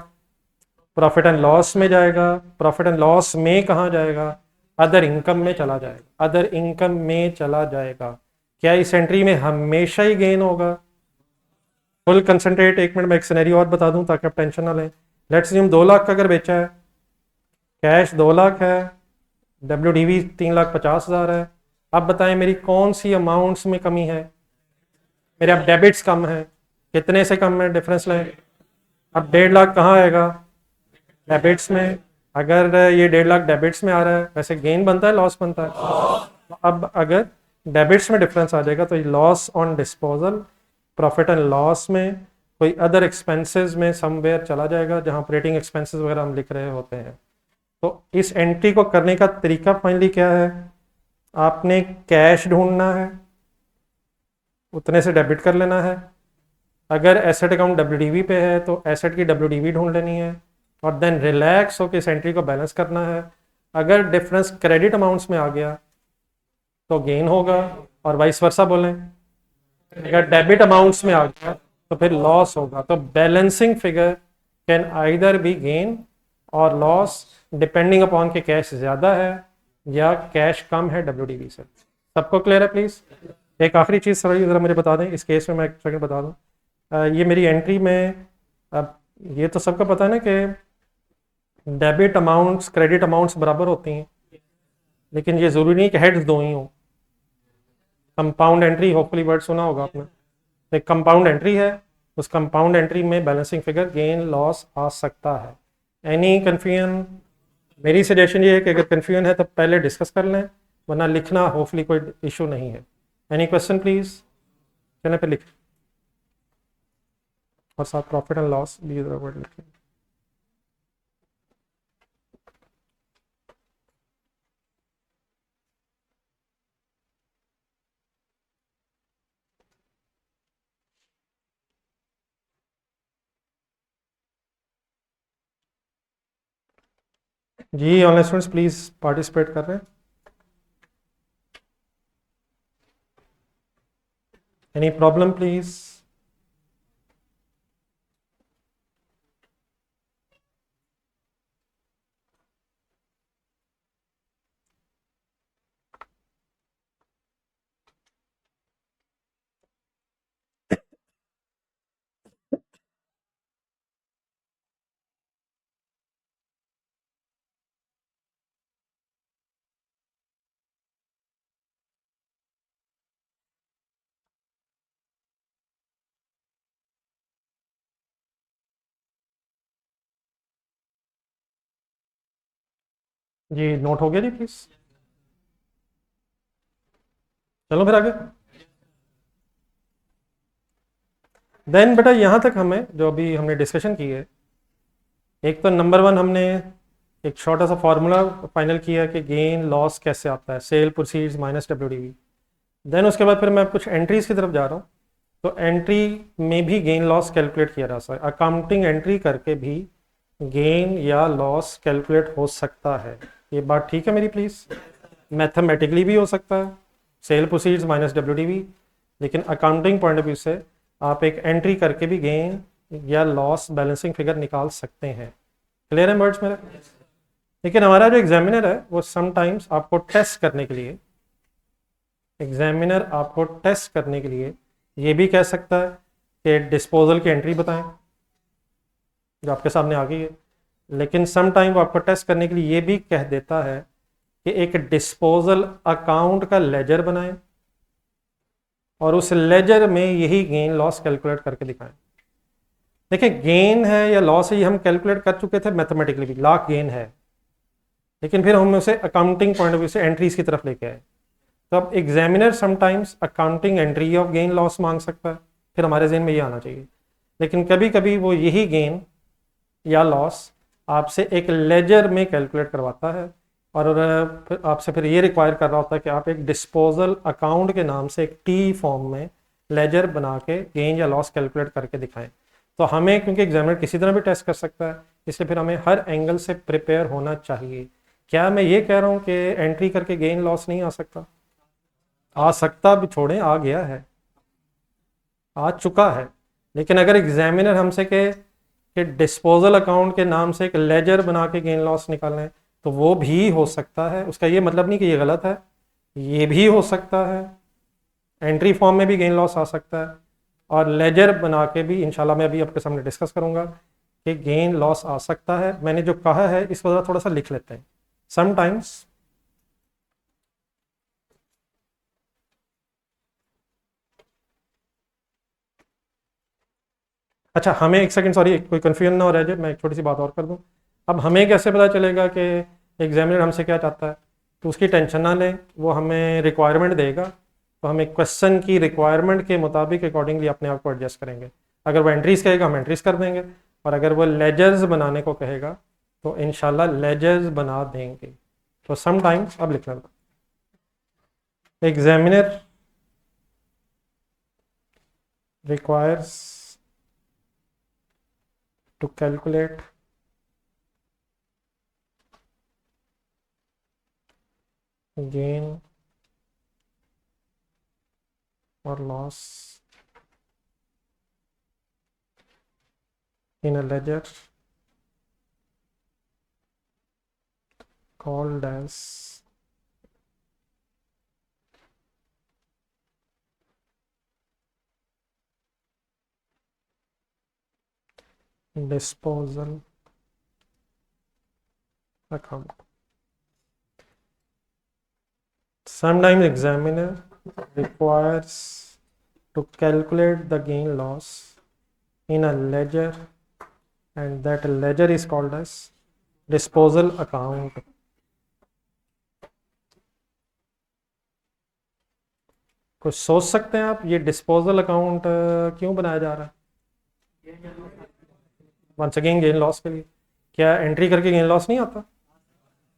प्रॉफिट एंड लॉस में जाएगा। प्रॉफिट एंड लॉस में कहाँ जाएगा? अदर इनकम में चला जाएगा। अदर इनकम में चला जाएगा। क्या इस एंट्री में हमेशा ही गेन होगा? Full concentrate. 1 मिनट में एक सिनेरियो और बता दूं ताकि आप टेंशन ना लें। लेट्स अज्यूम 2 लाख का अगर बेचा है, कैश 2 लाख है, WDV 3,50,000 है। अब बताएं मेरी कौन सी अमाउंट्स में कमी है? मेरे अब डेबिट्स कम है। कितने से कम है? डिफरेंस लें। अब 1.5 लाख कहाँ आएगा? डेबिट्स में। अगर ये 1.5 लाख डेबिट्स में आ रहा है, वैसे गेन बनता है लॉस बनता है? तो अब अगर डेबिट्स में डिफरेंस आ जाएगा तो loss on disposal, profit and loss में, कोई अदर एक्सपेंसेस में समवेयर चला जाएगा जहां ऑपरेटिंग एक्सपेंसेस वगैरह हम लिख रहे होते हैं। तो इस एंट्री को करने का तरीका फाइनली क्या है? आपने कैश ढूंढना है, उतने से डेबिट कर लेना है। अगर एसेट अकाउंट WDV पे है तो एसेट की WDV ढूंढ लेनी है और देन रिलैक्स होकर इस एंट्री को बैलेंस करना है। अगर डिफरेंस क्रेडिट अमाउंट्स में आ गया तो गेन होगा, और वाइस वर्सा बोलें, अगर डेबिट अमाउंट्स में आ गया तो फिर लॉस होगा। तो balancing figure can either be gain और लॉस डिपेंडिंग अपॉन के कैश ज़्यादा है या कैश कम है WDV से। सबको क्लियर है प्लीज़? एक आखिरी चीज़ सर ज़रा मुझे बता दें, इस केस में मैं एक सेकंड बता दूं। ये मेरी एंट्री में, अब ये तो सबको पता है ना कि डेबिट अमाउंट्स क्रेडिट अमाउंट्स बराबर होती हैं, लेकिन ये ज़रूरी नहीं कि हेड्स दो ही हों। कंपाउंड एंट्री, होपफुली वर्ड सुना होगा आपने। एक कंपाउंड एंट्री है, उस कंपाउंड एंट्री में बैलेंसिंग फिगर गेन लॉस आ सकता है। Any confusion? मेरी सजेशन ये है कि अगर कन्फ्यूजन है तो पहले डिस्कस कर लें, वरना लिखना होपफुली कोई इशू नहीं है। Any question please? चलें पे लिख, और साथ प्रॉफिट एंड लॉस भी वर्ड लिखें। जी ऑनलाइन स्टूडेंट्स प्लीज पार्टिसिपेट कर रहे हैं। Any problem please? जी नोट हो गया जी प्लीज। चलो फिर आगे। देन बेटा यहाँ तक हमें जो अभी हमने डिस्कशन की है, एक तो नंबर 1 हमने एक छोटा सा फॉर्मूला फाइनल किया कि गेन लॉस कैसे आता है, sale proceeds minus WDV। Then उसके बाद फिर मैं कुछ एंट्रीज की तरफ जा रहा हूँ। तो एंट्री में भी गेन लॉस कैलकुलेट किया जा सकता है, अकाउंटिंग एंट्री करके भी गेन या लॉस कैलकुलेट हो सकता है। ये बात ठीक है मेरी प्लीज़? मैथमेटिकली भी हो सकता है, सेल प्रोसीड्स माइनस WDV, लेकिन अकाउंटिंग पॉइंट ऑफ व्यू से आप एक एंट्री करके भी गेन या लॉस बैलेंसिंग फिगर निकाल सकते हैं। क्लियर है वर्ड्स मेरे? लेकिन हमारा जो एग्जामिनर है वो समटाइम्स आपको टेस्ट करने के लिए, ये भी कह सकता है कि डिस्पोजल की एंट्री बताएं, जो आपके सामने आ गई है। लेकिन समटाइम वो आपको टेस्ट करने के लिए ये भी कह देता है कि एक डिस्पोजल अकाउंट का लेजर बनाएं और उस लेजर में यही गेन लॉस कैलकुलेट करके दिखाएं। देखिए, गेन है या लॉस है ये हम कैलकुलेट कर चुके थे मैथमेटिकली भी, लाख गेन है, लेकिन फिर हम उसे अकाउंटिंग पॉइंट ऑफ व्यू से एंट्रीज की तरफ लेके आए। तो अब examiner sometimes accounting entry of gain loss मांग सकता है, फिर हमारे जहन में ये आना चाहिए। लेकिन कभी कभी वो यही गेन या लॉस आपसे एक लेजर में कैलकुलेट करवाता है और आपसे फिर ये रिक्वायर कर रहा होता है कि आप एक डिस्पोजल अकाउंट के नाम से एक टी फॉर्म में लेजर बना के गेन या लॉस कैलकुलेट करके दिखाएं। तो हमें, क्योंकि एग्जामिनर किसी तरह भी टेस्ट कर सकता है, इसलिए फिर हमें हर एंगल से प्रिपेयर होना चाहिए। क्या मैं ये कह रहा हूँ कि एंट्री करके गेन लॉस नहीं आ सकता? आ सकता भी छोड़ें, आ गया है, आ चुका है। लेकिन अगर एग्जामिनर हमसे कहे कि डिस्पोजल अकाउंट के नाम से एक लेजर बना के गेन लॉस निकालना है, तो वो भी हो सकता है। उसका ये मतलब नहीं कि ये गलत है, ये भी हो सकता है। एंट्री फॉर्म में भी गेन लॉस आ सकता है और लेजर बना के भी, इंशाल्लाह मैं अभी आपके सामने डिस्कस करूंगा कि गेन लॉस आ सकता है। मैंने जो कहा है इसको थोड़ा सा लिख लेते हैं। समटाइम्स अच्छा, हमें एक सेकंड, सॉरी, कोई कन्फ्यूजन ना हो रहा है, मैं एक छोटी सी बात और कर दूं। अब हमें कैसे पता चलेगा कि एग्जामिनर हमसे क्या चाहता है? तो उसकी टेंशन ना लें, वो हमें रिक्वायरमेंट देगा, तो हमें क्वेश्चन की रिक्वायरमेंट के मुताबिक अकॉर्डिंगली अपने आप को एडजस्ट करेंगे। अगर वो एंट्रीज कहेगा हम एंट्रीज कर देंगे, और अगर वो लेजर्स बनाने को कहेगा तो इंशाल्लाह लेजर्स बना देंगे। तो समटाइम्स, अब लिख लेना, examiner requires to calculate gain or loss in a ledger called as disposal account. Sometimes examiner requires to calculate the gain loss in a ledger, and that ledger is called as disposal account. कुछ सोच सकते हैं आप, ये disposal account क्यों बनाया जा रहा है? वंस अगेन गेन लॉस के लिए। क्या एंट्री करके गेन लॉस नहीं आता?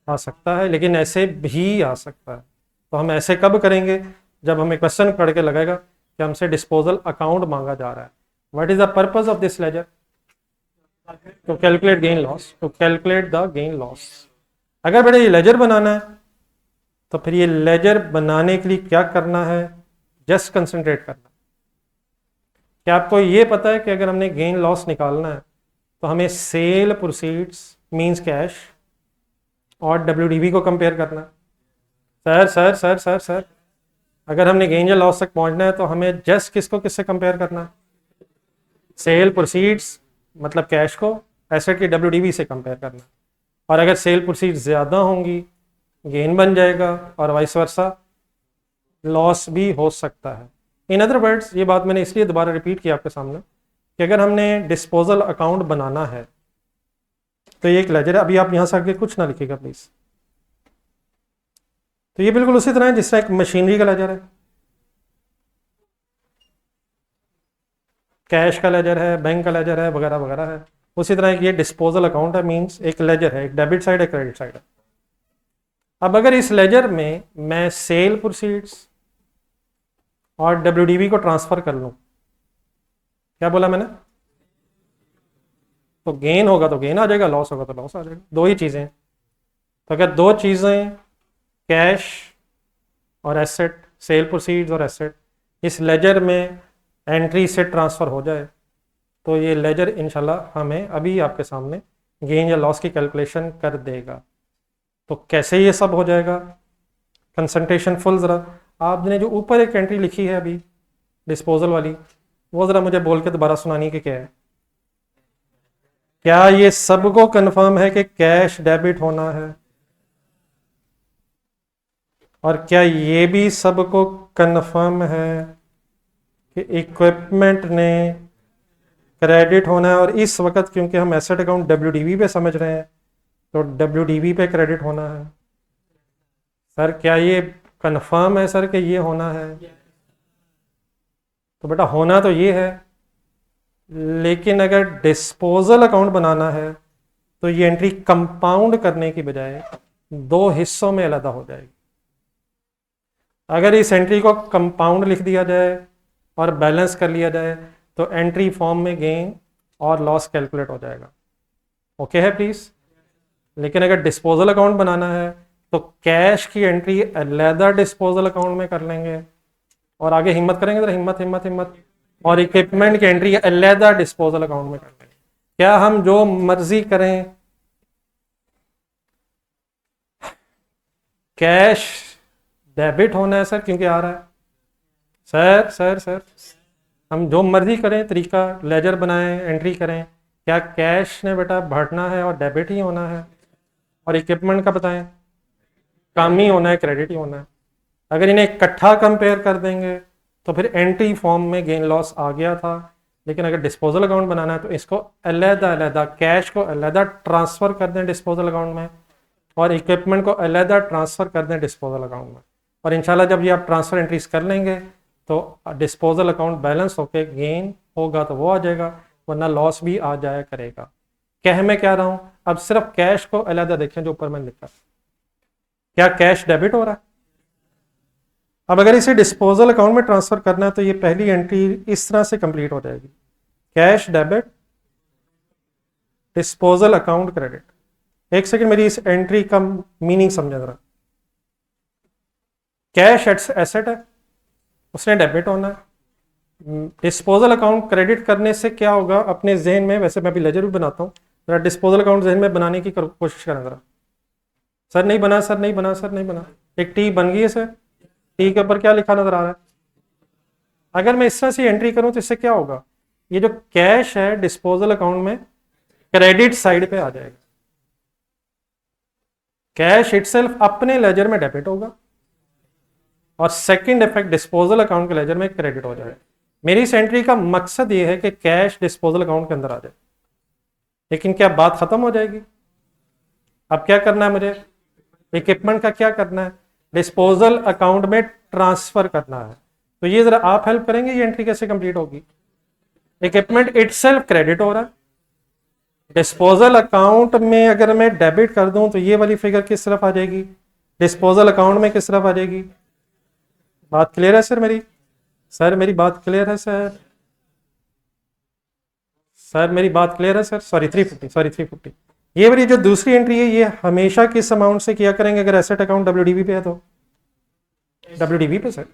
आ सकता है, लेकिन ऐसे भी आ सकता है। तो हम ऐसे कब करेंगे? जब हमें क्वेश्चन पढ़ के लगेगा कि हमसे डिस्पोजल अकाउंट मांगा जा रहा है। What is the purpose of this ledger? To calculate gain loss, to calculate the gain loss. अगर बेटा ये लेजर बनाना है तो फिर ये लेजर बनाने के लिए क्या करना है? जस्ट कंसंट्रेट करना। क्या आपको ये पता है कि अगर हमने गेन लॉस निकालना है तो हमें सेल प्रोसीड्स मींस कैश और WDV को कंपेयर करना है? सर, अगर हमने गेन या लॉस तक पहुंचना है तो हमें जस्ट किसको किससे कंपेयर करना है? सेल प्रोसीड्स मतलब कैश को एसेट की WDV से कंपेयर करना। और अगर सेल प्रोसीड्स ज़्यादा होंगी गेन बन जाएगा, और वाइस वर्सा लॉस भी हो सकता है। इन अदर वर्ड्स, ये बात मैंने इसलिए दोबारा रिपीट किया आपके सामने कि अगर हमने डिस्पोजल अकाउंट बनाना है तो ये एक लेजर है। अभी आप यहाँ से आगे कुछ ना लिखिएगा प्लीज़। तो ये बिल्कुल उसी तरह है जिस तरह एक मशीनरी का लेजर है, कैश का लेजर है, बैंक का लेजर है, वगैरह वगैरह है। उसी तरह ये डिस्पोजल अकाउंट है, मींस एक लेजर है, एक डेबिट साइड है, क्रेडिट साइड है। अब अगर इस लेजर में मैं सेल प्रोसीड्स और WDV को ट्रांसफर कर लूं, क्या बोला मैंने? तो गेन होगा तो गेन आ जाएगा, लॉस होगा तो लॉस आ जाएगा। दो ही चीजें। तो अगर दो चीजें कैश और एसेट, सेल प्रोसीड्स और एसेट, इस लेजर में एंट्री से ट्रांसफर हो जाए तो ये लेजर इंशाल्लाह हमें अभी आपके सामने गेन या लॉस की कैलकुलेशन कर देगा। तो कैसे ये सब हो जाएगा? Concentration full. ज़रा आपने जो ऊपर एक एंट्री लिखी है अभी डिस्पोजल वाली, वो ज़रा मुझे बोल के दोबारा सुनानी कि क्या है। क्या ये सबको कंफर्म है कि कैश डेबिट होना है? और क्या ये भी सबको कंफर्म है कि इक्विपमेंट ने क्रेडिट होना है? और इस वक्त क्योंकि हम एसेट अकाउंट डब्ल्यूडीवी पे समझ रहे हैं, तो डब्ल्यूडीवी पे क्रेडिट होना है। सर क्या ये कंफर्म है सर कि ये होना है? तो बेटा होना तो ये है, लेकिन अगर डिस्पोजल अकाउंट बनाना है तो ये एंट्री कंपाउंड करने की बजाय दो हिस्सों में अलग हो जाएगी। अगर इस एंट्री को कंपाउंड लिख दिया जाए और बैलेंस कर लिया जाए तो एंट्री फॉर्म में गेन और लॉस कैलकुलेट हो जाएगा। ओके है प्लीज? लेकिन अगर डिस्पोजल अकाउंट बनाना है तो कैश की एंट्री अलहदा डिस्पोजल अकाउंट में कर लेंगे, और आगे हिम्मत करेंगे तो हिम्मत हिम्मत हिम्मत, और इक्विपमेंट की एंट्री अलहदा डिस्पोजल अकाउंट में कर लेंगे। क्या हम जो मर्जी करें, कैश डेबिट होना है सर क्योंकि आ रहा है। सर सर सर हम जो मर्जी करें तरीका, लेजर बनाएं, एंट्री करें, क्या कैश ने बेटा बढ़ना है और डेबिट ही होना है? और इक्विपमेंट का बताएं, काम ही होना है, क्रेडिट ही होना है। अगर इन्हें इकट्ठा कंपेयर कर देंगे तो फिर एंट्री फॉर्म में गेन लॉस आ गया था, लेकिन अगर डिस्पोजल अकाउंट बनाना है तो इसको अलहदा अलहदा, कैश को अलहदा ट्रांसफर कर दें डिस्पोजल अकाउंट में और इक्विपमेंट को अलहदा ट्रांसफर कर दें डिस्पोजल अकाउंट में। और इंशाल्लाह जब ये आप ट्रांसफर एंट्रीज कर लेंगे तो डिस्पोजल अकाउंट बैलेंस होके गेन होगा तो वो आ जाएगा, वरना लॉस भी आ जाया करेगा। कह मैं क्या रहा हूं, अब सिर्फ कैश को अलहदा देखें जो ऊपर मैंने लिखा। क्या कैश डेबिट हो रहा है? अब अगर इसे डिस्पोजल अकाउंट में ट्रांसफर करना है तो ये पहली एंट्री इस तरह से कंप्लीट हो जाएगी, cash debit disposal account credit. एक सेकंड मेरी इस एंट्री का मीनिंग समझा जरा। कैश एसेट है, उसने डेबिट होना है। डिस्पोजल अकाउंट क्रेडिट करने से क्या होगा अपने जहन में, वैसे मैं भी लेजर भी बनाता हूँ, जरा डिस्पोजल अकाउंट जहन में बनाने की कोशिश करें जरा। सर नहीं बना, सर नहीं बना, सर नहीं बना। एक टी बन गई है सर, टी के ऊपर क्या लिखा नजर आ रहा है? अगर मैं इस तरह से एंट्री करूं तो इससे क्या होगा, ये जो कैश है डिस्पोजल अकाउंट में क्रेडिट साइड पे आ जाएगा, कैश इटसेल्फ अपने लेजर में डेबिट होगा और सेकंड इफेक्ट डिस्पोजल अकाउंट के लेजर में क्रेडिट हो जाएगा। मेरी इस एंट्री का मकसद ये है कि कैश डिस्पोजल अकाउंट के अंदर आ जाए। लेकिन क्या बात खत्म हो जाएगी? अब क्या करना है मुझे? इक्विपमेंट का क्या करना है? डिस्पोजल अकाउंट में ट्रांसफर करना है। तो ये जरा आप हेल्प करेंगे, ये एंट्री कैसे कंप्लीट होगी? इक्विपमेंट इटसेल्फ क्रेडिट हो रहा है, डिस्पोजल अकाउंट में अगर मैं डेबिट कर दूं तो ये वाली फिगर किस तरफ आ जाएगी? डिस्पोजल अकाउंट में किस तरफ आ जाएगी? बात क्लियर है सर मेरी? सर मेरी बात क्लियर है सर? सर मेरी बात क्लियर है सर? सॉरी 350। ये वाली जो दूसरी एंट्री है ये हमेशा किस अमाउंट से किया करेंगे अगर एसेट अकाउंट डब्ल्यूडीवी पे है तो? डब्ल्यूडीवी पे सर।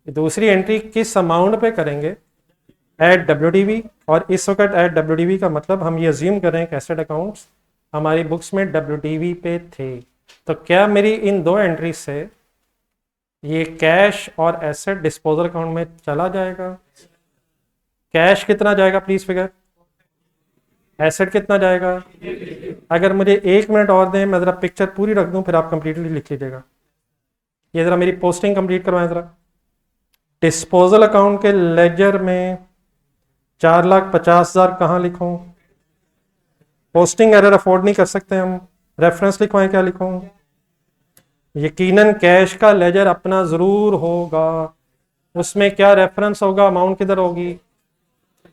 दूसरी एंट्री किस अमाउंट पे करेंगे? At WDV. और इस वक्त एट डब्ल्यूडीवी का मतलब हम ये अज्यूम कर रहे हैं कि एसेट अकाउंट्स हमारी बुक्स में डब्ल्यूडीवी पे थे। तो क्या मेरी इन दो एंट्री से ये कैश और एसेट डिस्पोजल अकाउंट में चला जाएगा? कैश कितना जाएगा प्लीज फिगर? एसेट कितना जाएगा? अगर मुझे 1 मिनट और दें, मैं जरा पिक्चर पूरी रख दूं, फिर आप कंप्लीटली लिख लीजिएगा। ये जरा मेरी पोस्टिंग कंप्लीट करवाएं जरा। डिस्पोजल अकाउंट के लेजर में 4,50,000 कहाँ लिखूं? पोस्टिंग एरर अफोर्ड नहीं कर सकते हम, रेफरेंस लिखवाएं, क्या लिखूं? यकीनन कैश का लेजर अपना जरूर होगा, उसमें क्या रेफरेंस होगा, अमाउंट किधर होगी?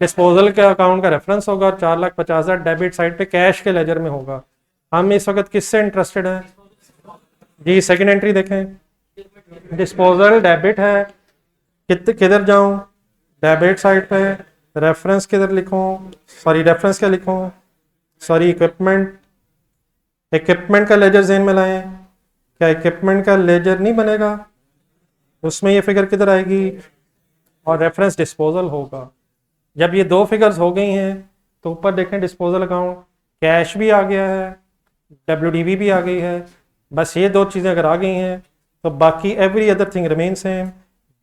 डिस्पोजल के अकाउंट का रेफरेंस होगा, 4,50,000 डेबिट साइड पे कैश के लेजर में होगा। हम इस वक्त किससे इंटरेस्टेड हैं जी? सेकंड एंट्री देखें, डिस्पोजल डेबिट है, किधर जाऊं? डेबिट साइड पे। रेफरेंस किधर लिखूं? सॉरी रेफरेंस क्या लिखूं? Sorry equipment. इक्विपमेंट का लेजर जहन में लाएं। क्या इक्विपमेंट का लेजर नहीं बनेगा? उसमें ये फिगर किधर आएगी? और रेफरेंस डिस्पोजल होगा। जब ये दो फिगर्स हो गई हैं तो ऊपर देखें डिस्पोजल अकाउंट कैश भी आ गया है, डब्ल्यूडीवी भी आ गई है, बस ये दो चीज़ें अगर आ गई हैं तो बाकी every other thing remain same,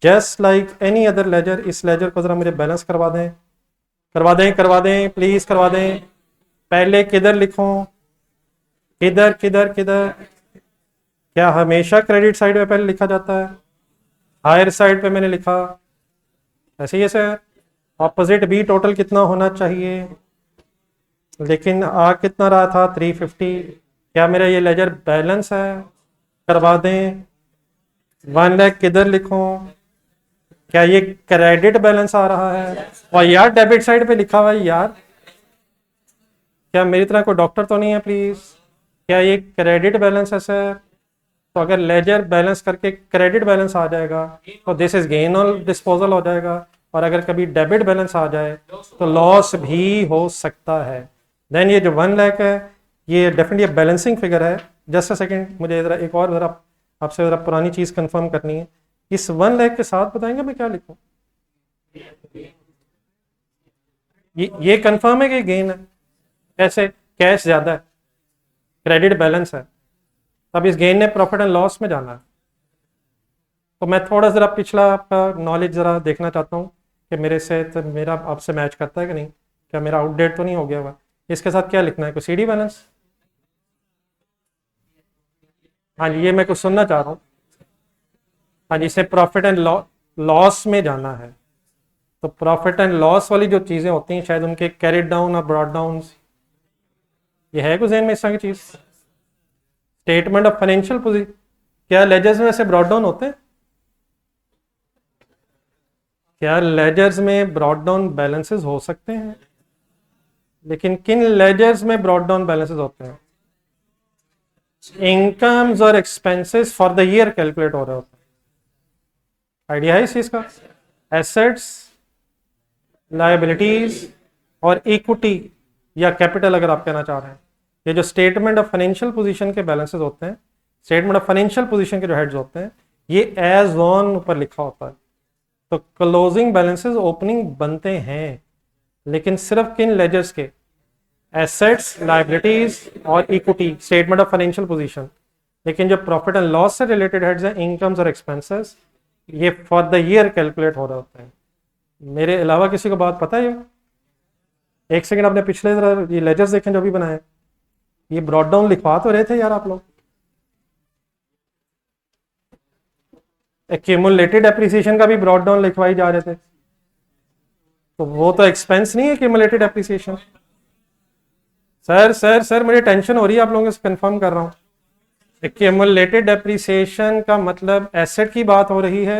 just like any other ledger. इस लेजर को ज़रा मुझे बैलेंस करवा दें, करवा दें, करवा दें, प्लीज़ करवा दें। पहले किधर लिखूं, किधर किधर किधर? क्या हमेशा क्रेडिट साइड पे पहले लिखा जाता है? हायर साइड पे मैंने लिखा, ऐसे ही है सर। ऑपोजिट बी टोटल कितना होना चाहिए, लेकिन आ कितना रहा था 350। क्या मेरा ये लेजर बैलेंस है? करवा दें। 1 लाख किधर लिखूं? क्या ये क्रेडिट बैलेंस आ रहा है? और यार डेबिट साइड पे लिखा हुआ है यार। क्या मेरी तरह कोई डॉक्टर तो नहीं है प्लीज? क्या ये क्रेडिट बैलेंस है सर? तो अगर लेजर बैलेंस करके क्रेडिट बैलेंस आ जाएगा तो this is gain on disposal हो जाएगा, और अगर कभी डेबिट बैलेंस आ जाए तो लॉस भी हो सकता है। देन ये जो 1 लाख है ये डेफिनेटली बैलेंसिंग फिगर है। जस्ट अ सेकेंड, मुझे ज़रा एक और ज़रा आपसे ज़रा पुरानी चीज़ कंफर्म करनी है। इस 1 लाख के साथ बताएंगे मैं क्या लिखूं? ये कंफर्म है कि गेन है? कैसे? कैश ज़्यादा है, क्रेडिट बैलेंस है, तब इस गेन ने प्रॉफिट एंड लॉस में जाना है। तो मैं थोड़ा ज़रा पिछला आपका नॉलेज ज़रा देखना चाहता हूँ कि मेरे से तो मेरा आपसे मैच करता है कि नहीं, क्या मेरा आउटडेट तो नहीं हो गया हुआ। इसके साथ क्या लिखना है, कोई सीडी बैलेंस? हाँ जी, ये मैं कुछ सुनना चाह रहा हूँ। हाँ जी, इसे प्रॉफिट एंड लॉस में जाना है। तो प्रॉफिट एंड लॉस वाली जो चीज़ें होती हैं शायद उनके कैरिड डाउन और ब्रॉड डाउन, ये है कुछ जहन में इस तरह की चीज़? स्टेटमेंट ऑफ फाइनेंशियल पोजीशन, क्या लेजर्स में ऐसे ब्रॉड डाउन होते हैं? क्या लेजर्स में ब्रॉड डाउन बैलेंसेस हो सकते हैं? लेकिन किन लेजर्स में ब्रॉड डाउन बैलेंसेस होते हैं? इनकम्स और expenses for the year calculate हो रहे होते हैं। आइडिया है इस चीज का? एसेट्स, लायबिलिटीज और इक्विटी या कैपिटल अगर आप कहना चाह रहे हैं, ये जो स्टेटमेंट ऑफ फाइनेंशियल पोजीशन के बैलेंसेस होते हैं, स्टेटमेंट ऑफ फाइनेंशियल पोजीशन के जो हेड्स होते हैं, ये एज ऑन ऊपर लिखा होता है। तो क्लोजिंग बैलेंसेस ओपनिंग बनते हैं, लेकिन सिर्फ किन लेजर्स के? एसेट्स, लायबिलिटीज और equity, statement of financial position. लेकिन जो प्रॉफिट एंड लॉस से रिलेटेड हेड्स हैं, इनकम्स और एक्सपेंसेस, ये फॉर द ईयर कैलकुलेट हो रहे होते हैं। मेरे अलावा किसी को बात पता है? ये एक सेकंड, आपने पिछले जरा ये लेजर्स देखें जो भी बनाए, ये ब्रॉड डाउन लिखवा तो रहे थे यार आप लोग। एक्यूमुलेटेड एप्रिसिएशन का भी ब्रॉड डाउन लिखवाई जा रहे थे, तो वो तो एक्सपेंस नहीं है accumulated appreciation. Sir sir sir मुझे टेंशन हो रही है आप लोगों से, कंफर्म कर रहा हूँ। एक्यूमुलेटेड एप्रिसिएशन का मतलब एसेट की बात हो रही है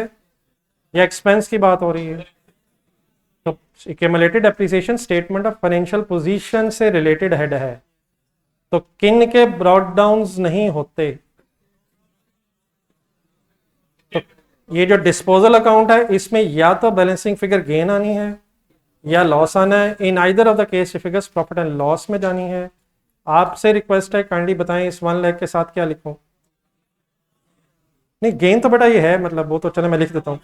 या एक्सपेंस की बात हो रही है? तो accumulated appreciation statement of financial position से रिलेटेड हेड है, तो किन के ब्रॉड डाउन्स नहीं होते? तो ये जो डिस्पोजल अकाउंट है इसमें या तो बैलेंसिंग फिगर गेन आनी है या लॉस आना है। In either of the case figures profit and loss में जानी है। आपसे रिक्वेस्ट है काइंडली बताएं इस 1 लाख के साथ क्या लिखूं? नहीं गेन तो बेटा ये है, मतलब वो तो चलो मैं लिख देता हूं।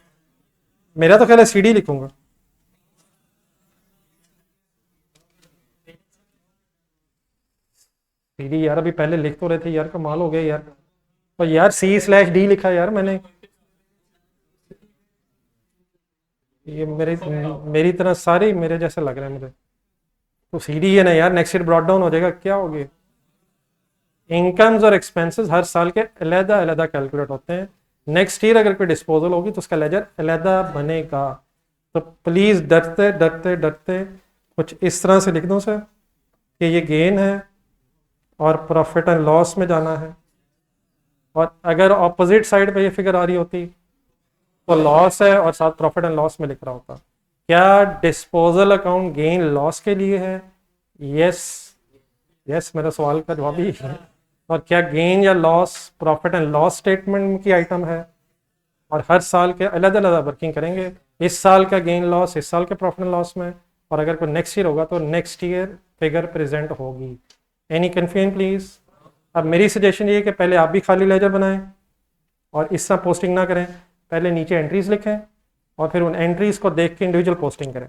मेरा तो ख्याल है सीडी लिखूंगा। सीडी यार अभी पहले लिख तो रहे थे यार, कमाल हो गया यार। और यार C/D लिखा यार मैंने। ये मेरी तरह सारे मेरे जैसे लग रहे हैं मुझे। तो सीडी है ना यार, नेक्स्ट ईयर ब्रॉड डाउन हो जाएगा, क्या हो गया? इनकम्स और एक्सपेंसेस हर साल के अलग अलग कैलकुलेट होते हैं। नेक्स्ट ईयर अगर कोई डिस्पोजल होगी तो उसका लेजर अलग बनेगा। तो प्लीज डरते डरते डरते कुछ इस तरह से लिख दूं सर कि ये गेन है और प्रॉफिट एंड लॉस में जाना है, और अगर ऑपोजिट साइड पे ये फिगर आ रही होती तो लॉस है और साथ प्रॉफिट एंड लॉस में लिख रहा होता। क्या डिस्पोजल अकाउंट गेन लॉस के लिए है? यस यस, मेरा सवाल का जवाब ही है। और क्या गेन या loss profit and loss statement की आइटम है? और हर साल के अलग अलग वर्किंग करेंगे। इस साल का गेन लॉस इस साल के प्रॉफिट एंड लॉस में, और अगर कोई नेक्स्ट ईयर होगा तो नेक्स्ट ईयर फिगर प्रेजेंट होगी। Any confusion please? अब मेरी सजेशन ये है कि पहले आप भी खाली लेजर बनाएं और इस तरह पोस्टिंग ना करें। पहले नीचे एंट्रीज लिखें और फिर उन एंट्रीज को देख के इंडिविजुअल पोस्टिंग करें।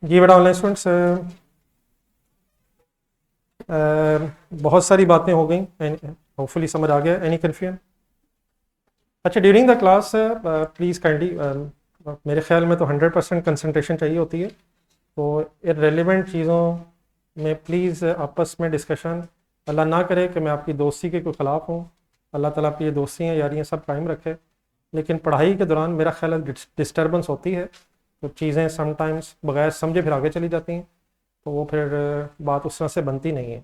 जी बेटा ऑनलाइन स्टूडेंट्स, बहुत सारी बातें हो गई, होपफुली समझ आ गया। Any confusion? अच्छा, during the class please kindly, मेरे ख्याल में तो 100% कंसंट्रेशन चाहिए होती है, तो इररिलेवेंट चीज़ों में प्लीज़ आपस में डिस्कशन, अल्लाह ना करे कि मैं आपकी दोस्ती के कोई ख़िलाफ़ हूँ, अल्लाह ताला आपकी ये दोस्तियाँ यारियाँ सब कायम रखे, लेकिन पढ़ाई के दौरान मेरा ख्याल है डिस्टर्बेंस होती है, तो चीज़ें समटाइम्स बगैर समझे फिर आगे चली जाती हैं, तो वो फिर बात उस तरह से बनती नहीं है।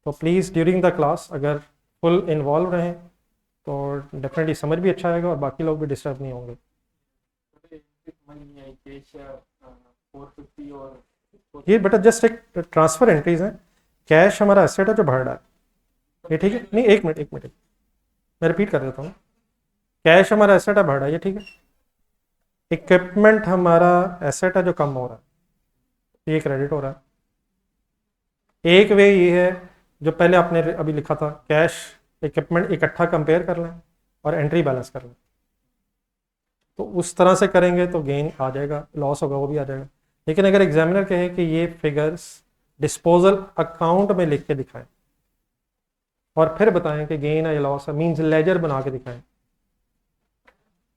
तो प्लीज़ ड्यूरिंग द क्लास अगर फुल इन्वॉल्व रहें तो डेफिनेटली समझ भी अच्छा आएगा और बाकी लोग भी डिस्टर्ब नहीं होंगे। ये बेटा जस्ट एक ट्रांसफ़र एंट्रीज हैं, कैश हमारा एसेट है जो बढ़ रहा है, ये ठीक है? नहीं, एक मिनट मैं रिपीट कर देता हूँ। कैश हमारा एसेट है, बढ़ रहा है, ये ठीक है। इक्विपमेंट हमारा एसेट है जो कम हो रहा है, ये क्रेडिट हो रहा है। एक वे ये है जो पहले आपने अभी लिखा था, कैश इक्विपमेंट इकट्ठा कंपेयर कर लें और एंट्री बैलेंस कर लें, तो उस तरह से करेंगे तो गेन आ जाएगा, लॉस होगा वो भी आ जाएगा। लेकिन अगर एग्जामिनर कहे कि ये फिगर्स डिस्पोजल अकाउंट में लिख के दिखाएं और फिर बताएं कि गेन है या लॉस है, मीन्स लेजर बना के दिखाएं,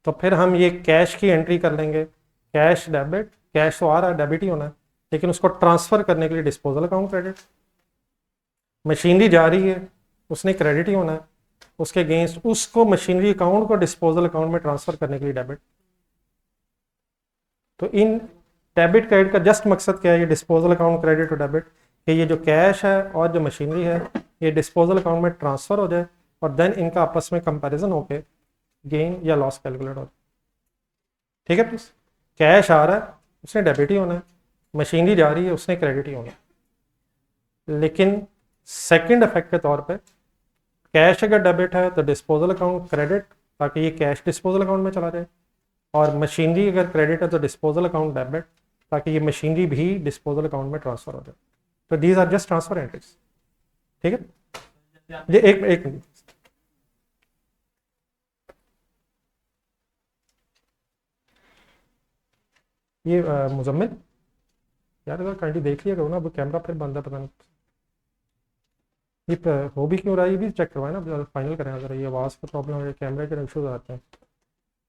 तो फिर हम ये कैश की एंट्री कर लेंगे, कैश डेबिट, कैश तो आ रहा है, डेबिट ही होना है, लेकिन उसको ट्रांसफ़र करने के लिए डिस्पोजल अकाउंट क्रेडिट। मशीनरी जा रही है, उसने क्रेडिट ही होना है, उसके अगेंस्ट उसको मशीनरी अकाउंट को डिस्पोजल अकाउंट में ट्रांसफ़र करने के लिए डेबिट। तो इन डेबिट क्रेडिट का जस्ट मकसद क्या है, ये डिस्पोजल अकाउंट क्रेडिट और डेबिट, कि ये जो कैश है और जो मशीनरी है ये डिस्पोजल अकाउंट में ट्रांसफ़र हो जाए और देन इनका आपस में कंपैरिजन होके गेन या लॉस कैलकुलेट हो। ठीक है प्लीज? कैश आ रहा है, उसने डेबिट ही होना है, मशीनरी जा रही है, उसने क्रेडिट ही होना है। लेकिन सेकंड इफेक्ट के तौर पे कैश अगर डेबिट है तो डिस्पोजल अकाउंट क्रेडिट, ताकि ये कैश डिस्पोजल अकाउंट में चला जाए, और मशीनरी अगर क्रेडिट है तो डिस्पोजल अकाउंट डेबिट, ताकि ये मशीनरी भी डिस्पोजल अकाउंट में ट्रांसफ़र हो जाए। तो these are just transfer entries. ठीक है? ये एक मिनट, ये मुजम्मिल यार अगर काइंडली देख लिया करो ना, अब कैमरा फिर बंद है, पता नहीं ये हो भी क्यों रहा है, ये भी चेक करवाए ना, फाइनल करें। अगर ये आवाज़ का प्रॉब्लम है, कैमरे के इशूज आते हैं,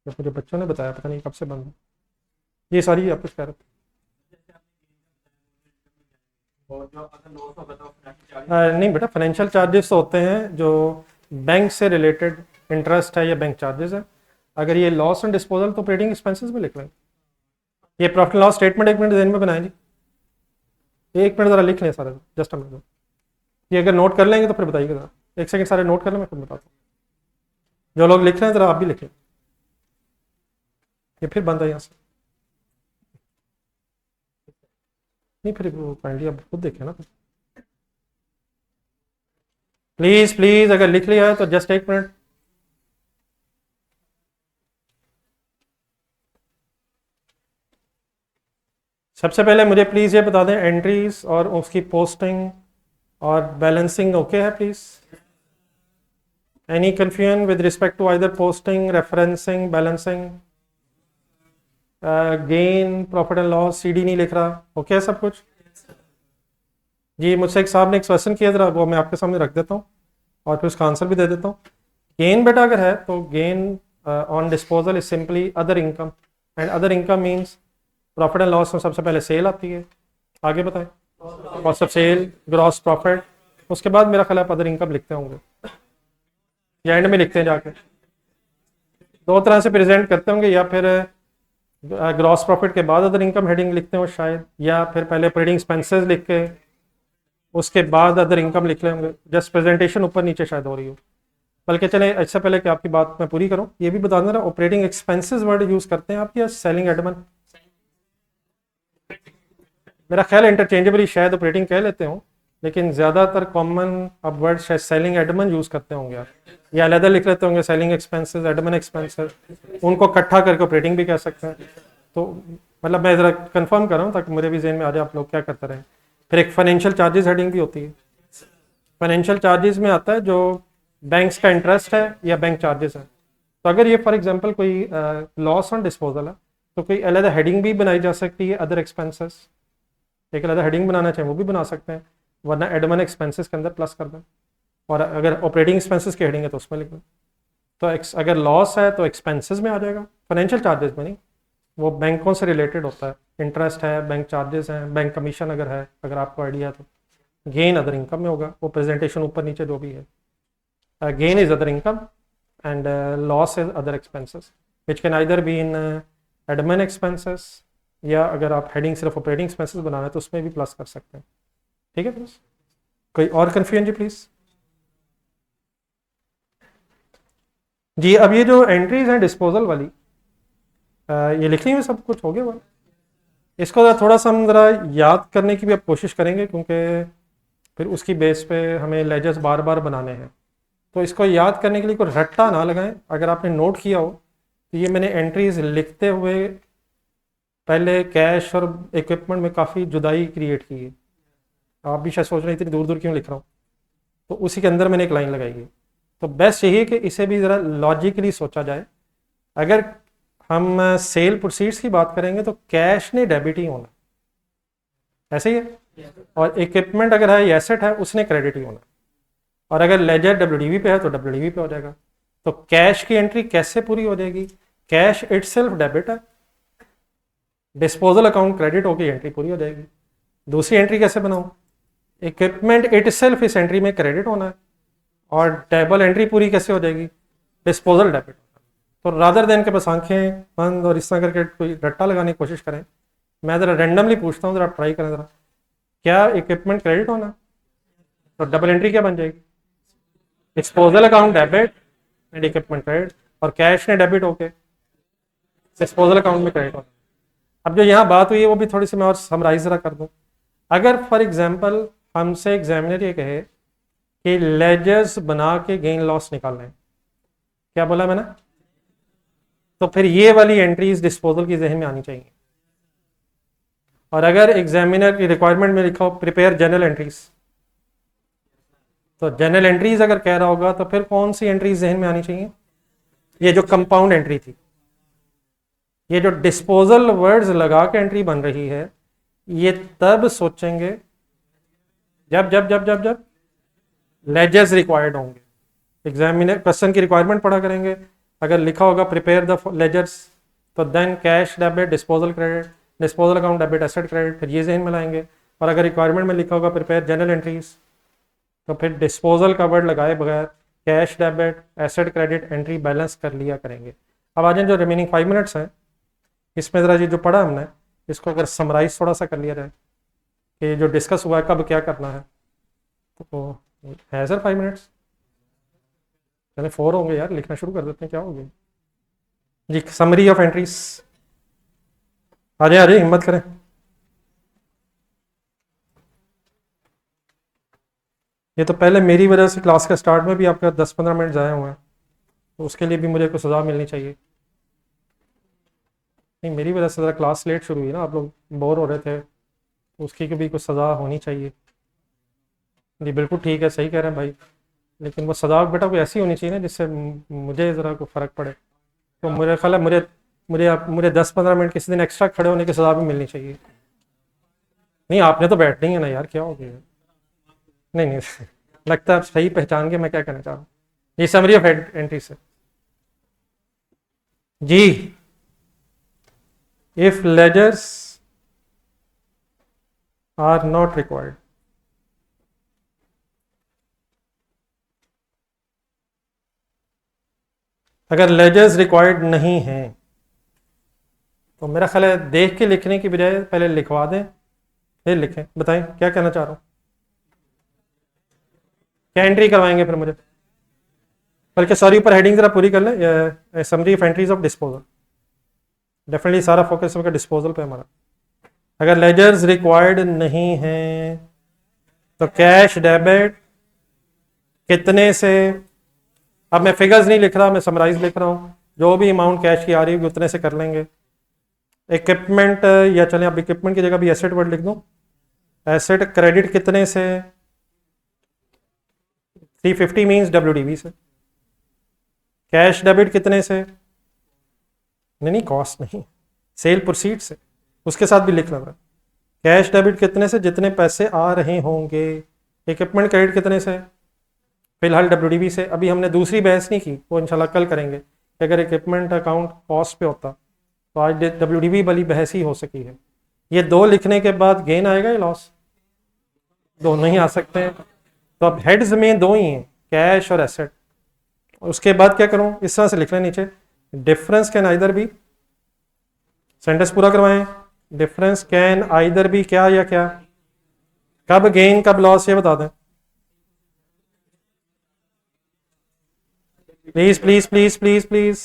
जब मुझे बच्चों ने बताया, पता नहीं कब से बंद है। ये सारी आप कुछ कह रहे थे? नहीं बेटा, फाइनेंशियल चार्जेस होते हैं जो बैंक से रिलेटेड इंटरेस्ट है या बैंक चार्जेस है। अगर ये लॉस एंड डिस्पोजल तो ऑपरेटिंग एक्सपेंसेस में लिख लें। ये प्रॉफिट लॉस स्टेटमेंट एक मिनट ध्यान में बनाएं जी, एक मिनट ज़रा लिख लें सारा, जस्ट अ मिनट। ये अगर नोट कर लेंगे तो फिर बताइएगा ज़रा, एक सेकंड सारे नोट कर लें, मैं खुद बताता हूँ। जो लोग लिख रहे हैं ज़रा आप भी लिखें। ये फिर बंद है यहाँ से, नहीं फिर काइंडली आप खुद देखें ना प्लीज़ प्लीज़। अगर लिख लिया है तो जस्ट एक मिनट। सबसे पहले मुझे प्लीज़ ये बता दें, एंट्रीज और उसकी पोस्टिंग और बैलेंसिंग ओके है please? Any confusion with respect to either posting, referencing, balancing? Gain, profit and loss, CD नहीं लिख रहा, ओके है सब कुछ? जी मुझसे एक साहब ने एक क्वेश्चन किया, ज़रा वो मैं आपके सामने रख देता हूँ और फिर उसका आंसर भी दे देता हूँ। गेन बेटा अगर है तो gain on disposal is simply other income, and other income means profit and loss में सबसे पहले सेल आती है, आगे बताएं, cost of sale, gross profit, उसके बाद मेरा ख्याल आप अदर इनकम लिखते होंगे या एंड में लिखते हैं जाके, दो तरह से प्रेजेंट करते होंगे, या फिर ग्रॉस प्रॉफिट के बाद अदर इनकम हेडिंग लिखते हो शायद, या फिर पहले ऑपरेटिंग एक्सपेंसेस लिख के उसके बाद अदर इनकम लिख रहे होंगे। जस्ट प्रेजेंटेशन ऊपर नीचे शायद हो रही हो। बल्कि चले इससे पहले कि आपकी बात मैं पूरी करूं, ये भी बता देना, ऑपरेटिंग एक्सपेंसेस वर्ड यूज़ करते हैं आप या सेलिंग एडमन? मेरा ख्याल इंटरचेंजेबली शायद ऑपरेटिंग कह लेते हो, लेकिन ज़्यादातर कॉमन अब वर्ड शायद सेलिंग एडमन यूज़ करते होंगे आप, या अलग लिख लेते होंगे सेलिंग एक्सपेंसेस, एडमन एक्सपेंसेस, उनको इकट्ठा करके ऑपरेटिंग भी कह सकते हैं। तो मतलब मैं ज़रा कंफर्म कर रहा हूँ ताकि मुझे भी जहन में आ जाए आप लोग क्या करते रहें। फिर एक फाइनेंशियल चार्जेस हेडिंग भी होती है। फाइनेंशियल चार्जेस में आता है जो बैंक्स का इंटरेस्ट है या बैंक चार्जेस है। तो अगर ये फॉर एग्जांपल कोई लॉस ऑन डिस्पोजल है तो कोई अलग हेडिंग भी बनाई जा सकती है, अदर एक्सपेंसेस, एक अलग हेडिंग बनाना चाहें वो भी बना सकते हैं। वरना एडमिन एक्सपेंसेस के अंदर प्लस कर दें, और अगर ऑपरेटिंग एक्सपेंसेस के हेडिंग है तो उसमें लिख दें। तो अगर लॉस है तो एक्सपेंसेस में आ जाएगा, फाइनेंशियल चार्जेस में नहीं, वो बैंकों से रिलेटेड होता है, इंटरेस्ट है, बैंक चार्जेस हैं, बैंक कमीशन अगर है, अगर आपको आइडिया है तो। गेन अदर इनकम में होगा, वो प्रेजेंटेशन ऊपर नीचे जो भी है। Gain is other income and loss is other expenses which can either be in admin expenses, या अगर आप हेडिंग सिर्फ ऑपरेटिंग एक्सपेंसेस बनाना है तो उसमें भी प्लस कर सकते हैं। ठीक है फ्रेंड्स, कोई और कन्फ्यूजन जी प्लीज? जी अब ये जो एंट्रीज हैं डिस्पोजल वाली, ये लिखी हुई सब कुछ हो गया हुआ, इसको थोड़ा सा हम ज़रा याद करने की भी अब कोशिश करेंगे, क्योंकि फिर उसकी बेस पे हमें लेजर्स बार बार बनाने हैं। तो इसको याद करने के लिए कोई रट्टा ना लगाएं। अगर आपने नोट किया हो तो ये मैंने एंट्रीज लिखते हुए पहले कैश और इक्विपमेंट में काफ़ी जुदाई क्रिएट की है। आप भी शायद सोच रहे हैं इतनी दूर दूर क्यों लिख रहा हूँ, तो उसी के अंदर मैंने एक लाइन लगाई है। तो बेस्ट यही है कि इसे भी ज़रा लॉजिकली सोचा जाए। अगर हम सेल प्रोसीड्स की बात करेंगे तो कैश ने डेबिट ही होना, ऐसे ही है, और इक्विपमेंट अगर है एसेट है उसने क्रेडिट ही होना, और अगर लेजर डब्ल्यूडीवी पे है तो डब्ल्यूडीवी पे हो जाएगा। तो कैश की एंट्री कैसे पूरी हो जाएगी? कैश इटसेल्फ डेबिट है, डिस्पोजल अकाउंट क्रेडिट होगी, एंट्री पूरी हो जाएगी। दूसरी एंट्री कैसे बनाऊं? इक्विपमेंट इटसेल्फ इस एंट्री में क्रेडिट होना है, और टेबल एंट्री पूरी कैसे हो जाएगी? Disposal debit. तो रादर देन के बस आंखें बंद और इस तरह करके कोई रट्टा लगाने की कोशिश करें, मैं ज़रा रैंडमली पूछता हूँ, ज़रा ट्राई करें ज़रा, क्या इक्विपमेंट क्रेडिट होना? तो डबल एंट्री क्या बन जाएगी? Disposal account debit and equipment credit, और कैश ने डेबिट होके डिस्पोजल अकाउंट में क्रेडिट होना। अब जो यहाँ बात हुई है वो भी थोड़ी सी मैं और समराइज ज़रा कर दूँ। अगर फॉर एग्जाम्पल हमसे एग्जामिनर ये कहे कि लेजर्स बना के गेन लॉस निकालना है, क्या बोला मैंने? तो फिर ये वाली एंट्रीज डिस्पोजल की जहन में आनी चाहिए। और अगर एग्जामिनर की रिक्वायरमेंट में लिखा हो प्रिपेयर जनरल एंट्रीज, तो जनरल एंट्रीज अगर कह रहा होगा तो फिर कौन सी एंट्रीज जहन में आनी चाहिए? ये जो कंपाउंड एंट्री थी, ये जो डिस्पोजल वर्ड्स लगा के एंट्री बन रही है, ये तब सोचेंगे जब जब जब जब जब लेजर्स रिक्वायर्ड होंगे। एग्जामिनर क्वेश्चन की रिक्वायरमेंट पढ़ा करेंगे, अगर लिखा होगा प्रिपेयर द लेजर्स, तो then cash debit disposal credit, disposal account debit asset credit, फिर ये जहन में लाएंगे। और अगर रिक्वायरमेंट में लिखा होगा प्रिपेयर जनरल एंट्रीज, तो फिर डिस्पोजल का वर्ड लगाए बगैर cash debit asset credit entry balance कर लिया करेंगे। अब आ जाए जो रिमेनिंग 5 मिनट्स हैं, इसमें ज़रा ये जो पढ़ा हमने इसको अगर समराइज थोड़ा सा कर लिया जाए कि जो डिस्कस हुआ है कब क्या करना है, तो है सर 5 मिनट्स? चले 4 होंगे यार, लिखना शुरू कर देते हैं, क्या हो गया जी? समरी ऑफ एंट्रीज, आ जाए हिम्मत करें। ये तो पहले मेरी वजह से क्लास के स्टार्ट में भी आपका 10-15 मिनट ज़ाया हुआ है, तो उसके लिए भी मुझे कोई सज़ा मिलनी चाहिए। नहीं, मेरी वजह से ज़रा क्लास लेट शुरू हुई ना, आप लोग बोर हो रहे थे, तो उसकी भी कुछ सज़ा होनी चाहिए। जी बिल्कुल ठीक है, सही कह रहे हैं भाई, लेकिन वो सज़ा बेटा कोई ऐसी होनी चाहिए ना जिससे मुझे ज़रा कोई फ़र्क पड़े। तो मेरे ख्याल है मुझे 10-15 मिनट किसी दिन एक्स्ट्रा खड़े होने की सज़ा भी मिलनी चाहिए। नहीं आपने तो बैठना ही है ना यार, क्या हो गया? नहीं नहीं लगता है आप सही पहचान के मैं क्या कहना चाह रहा हूँ। ये समरी ऑफ एंट्री से जी, if ledgers are not required, अगर लेजर्स रिक्वायर्ड नहीं हैं तो मेरा ख्याल है देख के लिखने की बजाय पहले लिखवा दें फिर लिखें। बताएं क्या कहना चाह रहा हूँ, क्या एंट्री करवाएंगे फिर मुझे? बल्कि सॉरी ऊपर हेडिंग जरा पूरी कर लें, summary of entries of disposal. Definitely सारा फोकस होगा डिस्पोजल पे हमारा। अगर लेजर्स रिक्वायर्ड नहीं हैं तो कैश डेबिट कितने से, अब मैं फिगर्स नहीं लिख रहा, मैं समराइज लिख रहा हूँ, जो भी अमाउंट कैश की आ रही होगी उतने से कर लेंगे। इक्विपमेंट, या चलें अब इक्विपमेंट की जगह भी एसेट वर्ड लिख दूँ, एसेट क्रेडिट कितने से? 350 मीन्स डब्ल्यूडीवी से। कैश डेबिट कितने से? नहीं कॉस्ट नहीं, सेल प्रोसीड से, उसके साथ भी लिख लेना। कैश डेबिट कितने से? जितने पैसे आ रहे होंगे। इक्विपमेंट क्रेडिट कितने से? फिलहाल WDV से। अभी हमने दूसरी बहस नहीं की, वो इंशाल्लाह कल करेंगे। अगर इक्विपमेंट अकाउंट कॉस्ट पे होता तो आज WDV वाली बहस ही हो सकी है। ये दो लिखने के बाद गेन आएगा या लॉस? दोनों ही आ सकते हैं। तो अब हेड्स में दो ही हैं, कैश और एसेट। उसके बाद क्या करूं? इस तरह से लिख लें नीचे, difference can either be, sentence पूरा करवाएं, डिफरेंस कैन आइदर बी क्या या क्या, कब गेन कब लॉस ये बता दें please please please please please.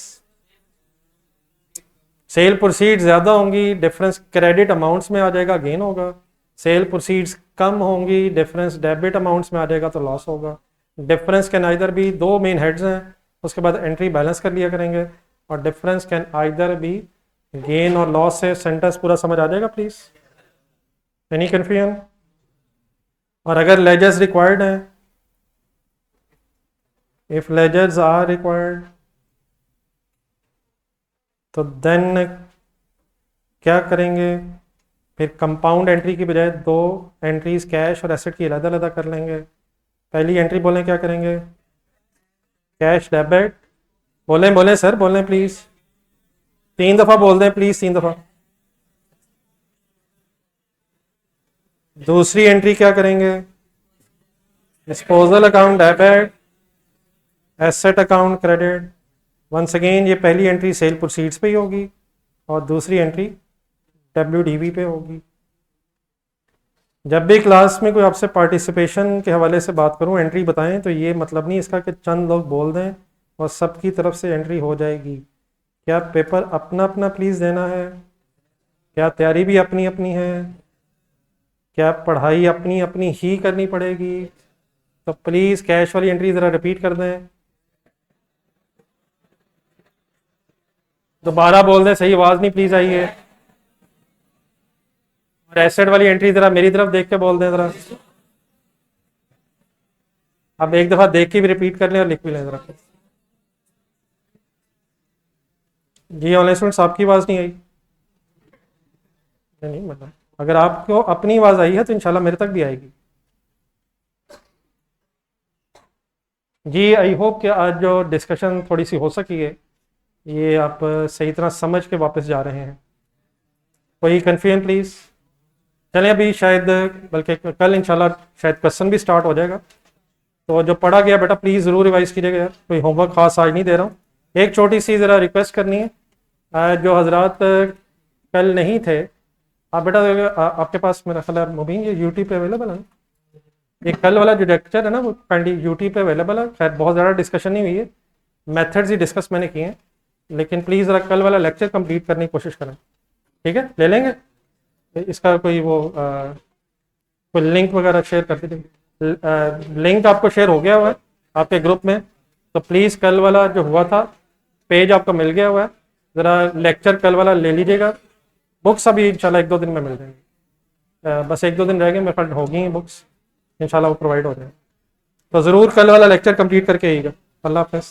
Cell proceed ज्यादा होंगी, डिफरेंस क्रेडिट अमाउंट्स में आ जाएगा, गेन होगा। सेल प्रोसीड्स कम होंगी, डिफरेंस डेबिट अमाउंट्स में आ जाएगा तो लॉस होगा। डिफरेंस कैन आइदर बी, दो मेन हेड्स हैं, उसके बाद एंट्री बैलेंस कर लिया करेंगे। और difference can either be gain और लॉस से सेंटेंस पूरा समझ आ जाएगा प्लीज? Any confusion? और अगर लेजर्स रिक्वायर्ड हैं, इफ लेजर्स आर रिक्वायर्ड, तो देन क्या करेंगे? फिर कंपाउंड एंट्री की बजाय दो एंट्रीज कैश और एसेट की अलग अलग कर लेंगे। पहली एंट्री बोलें क्या करेंगे? Cash debit. बोलें बोलें सर, बोलें प्लीज, 3 दफा बोल दें प्लीज, 3 दफा। दूसरी एंट्री क्या करेंगे? Disposal account debit, asset account credit. Once again ये पहली एंट्री सेल प्रोसीड्स पे ही होगी और दूसरी एंट्री WDV पे होगी। जब भी क्लास में कोई आपसे पार्टिसिपेशन के हवाले से बात करूं, एंट्री बताएं, तो ये मतलब नहीं इसका कि चंद लोग बोल दें और सबकी तरफ से एंट्री हो जाएगी। क्या पेपर अपना अपना प्लीज़ देना है? क्या तैयारी भी अपनी अपनी है? क्या पढ़ाई अपनी अपनी ही करनी पड़ेगी? तो प्लीज़ कैश वाली एंट्री ज़रा रिपीट कर दें, दोबारा बोल दें, सही आवाज़ नहीं प्लीज़ आई है। और एसेट वाली एंट्री ज़रा मेरी तरफ देख के बोल दें ज़रा। अब एक दफ़ा देख के भी रिपीट कर लें और लिख भी लें ज़रा। जी ऑनलाइन स्टूडेंट्स, आपकी आवाज़ नहीं आई? नहीं मतलब अगर आपको अपनी आवाज़ आई है तो इंशाल्लाह मेरे तक भी आएगी। जी आई होप कि आज जो डिस्कशन थोड़ी सी हो सकी है, ये आप सही तरह समझ के वापस जा रहे हैं। कोई कन्फ्यूजन प्लीज़? चलें अभी शायद, बल्कि कल इंशाल्लाह शायद क्वेश्चन भी स्टार्ट हो जाएगा। तो जो पढ़ा गया बेटा प्लीज़ ज़रूर रिवाइज कीजिएगा यार, कोई होमवर्क खास आज नहीं दे रहा हूँ। एक छोटी सी ज़रा रिक्वेस्ट करनी है, जो हजरात कल नहीं थे, आप बेटा आपके पास मेरा ख्याल है मुबीन ये यूट्यूब पे अवेलेबल है ना? ये कल वाला जो लेक्चर है ना वो काइंडली यूट्यूब पे अवेलेबल है। खैर बहुत ज़्यादा डिस्कशन नहीं हुई है, मेथड्स ही डिस्कस मैंने किए हैं, लेकिन प्लीज़ ज़रा कल वाला लेक्चर कंप्लीट करने की कोशिश करें, ठीक है? ले लेंगे इसका कोई वो कोई लिंक वगैरह शेयर कर दीजिए। लिंक आपको शेयर हो गया हुआ है आपके ग्रुप में, तो प्लीज़ कल वाला जो हुआ था पेज आपको मिल गया हुआ है, ज़रा लेक्चर कल वाला ले लीजिएगा। बुक्स अभी इंशाल्लाह 1-2 दिन में मिल जाएंगी, बस 1-2 दिन रह गए मेरे पास, होगी बुक्स इंशाल्लाह वो प्रोवाइड हो जाए। तो ज़रूर कल वाला लेक्चर कंप्लीट करके आइएगा। अल्लाह हाफ़िज़।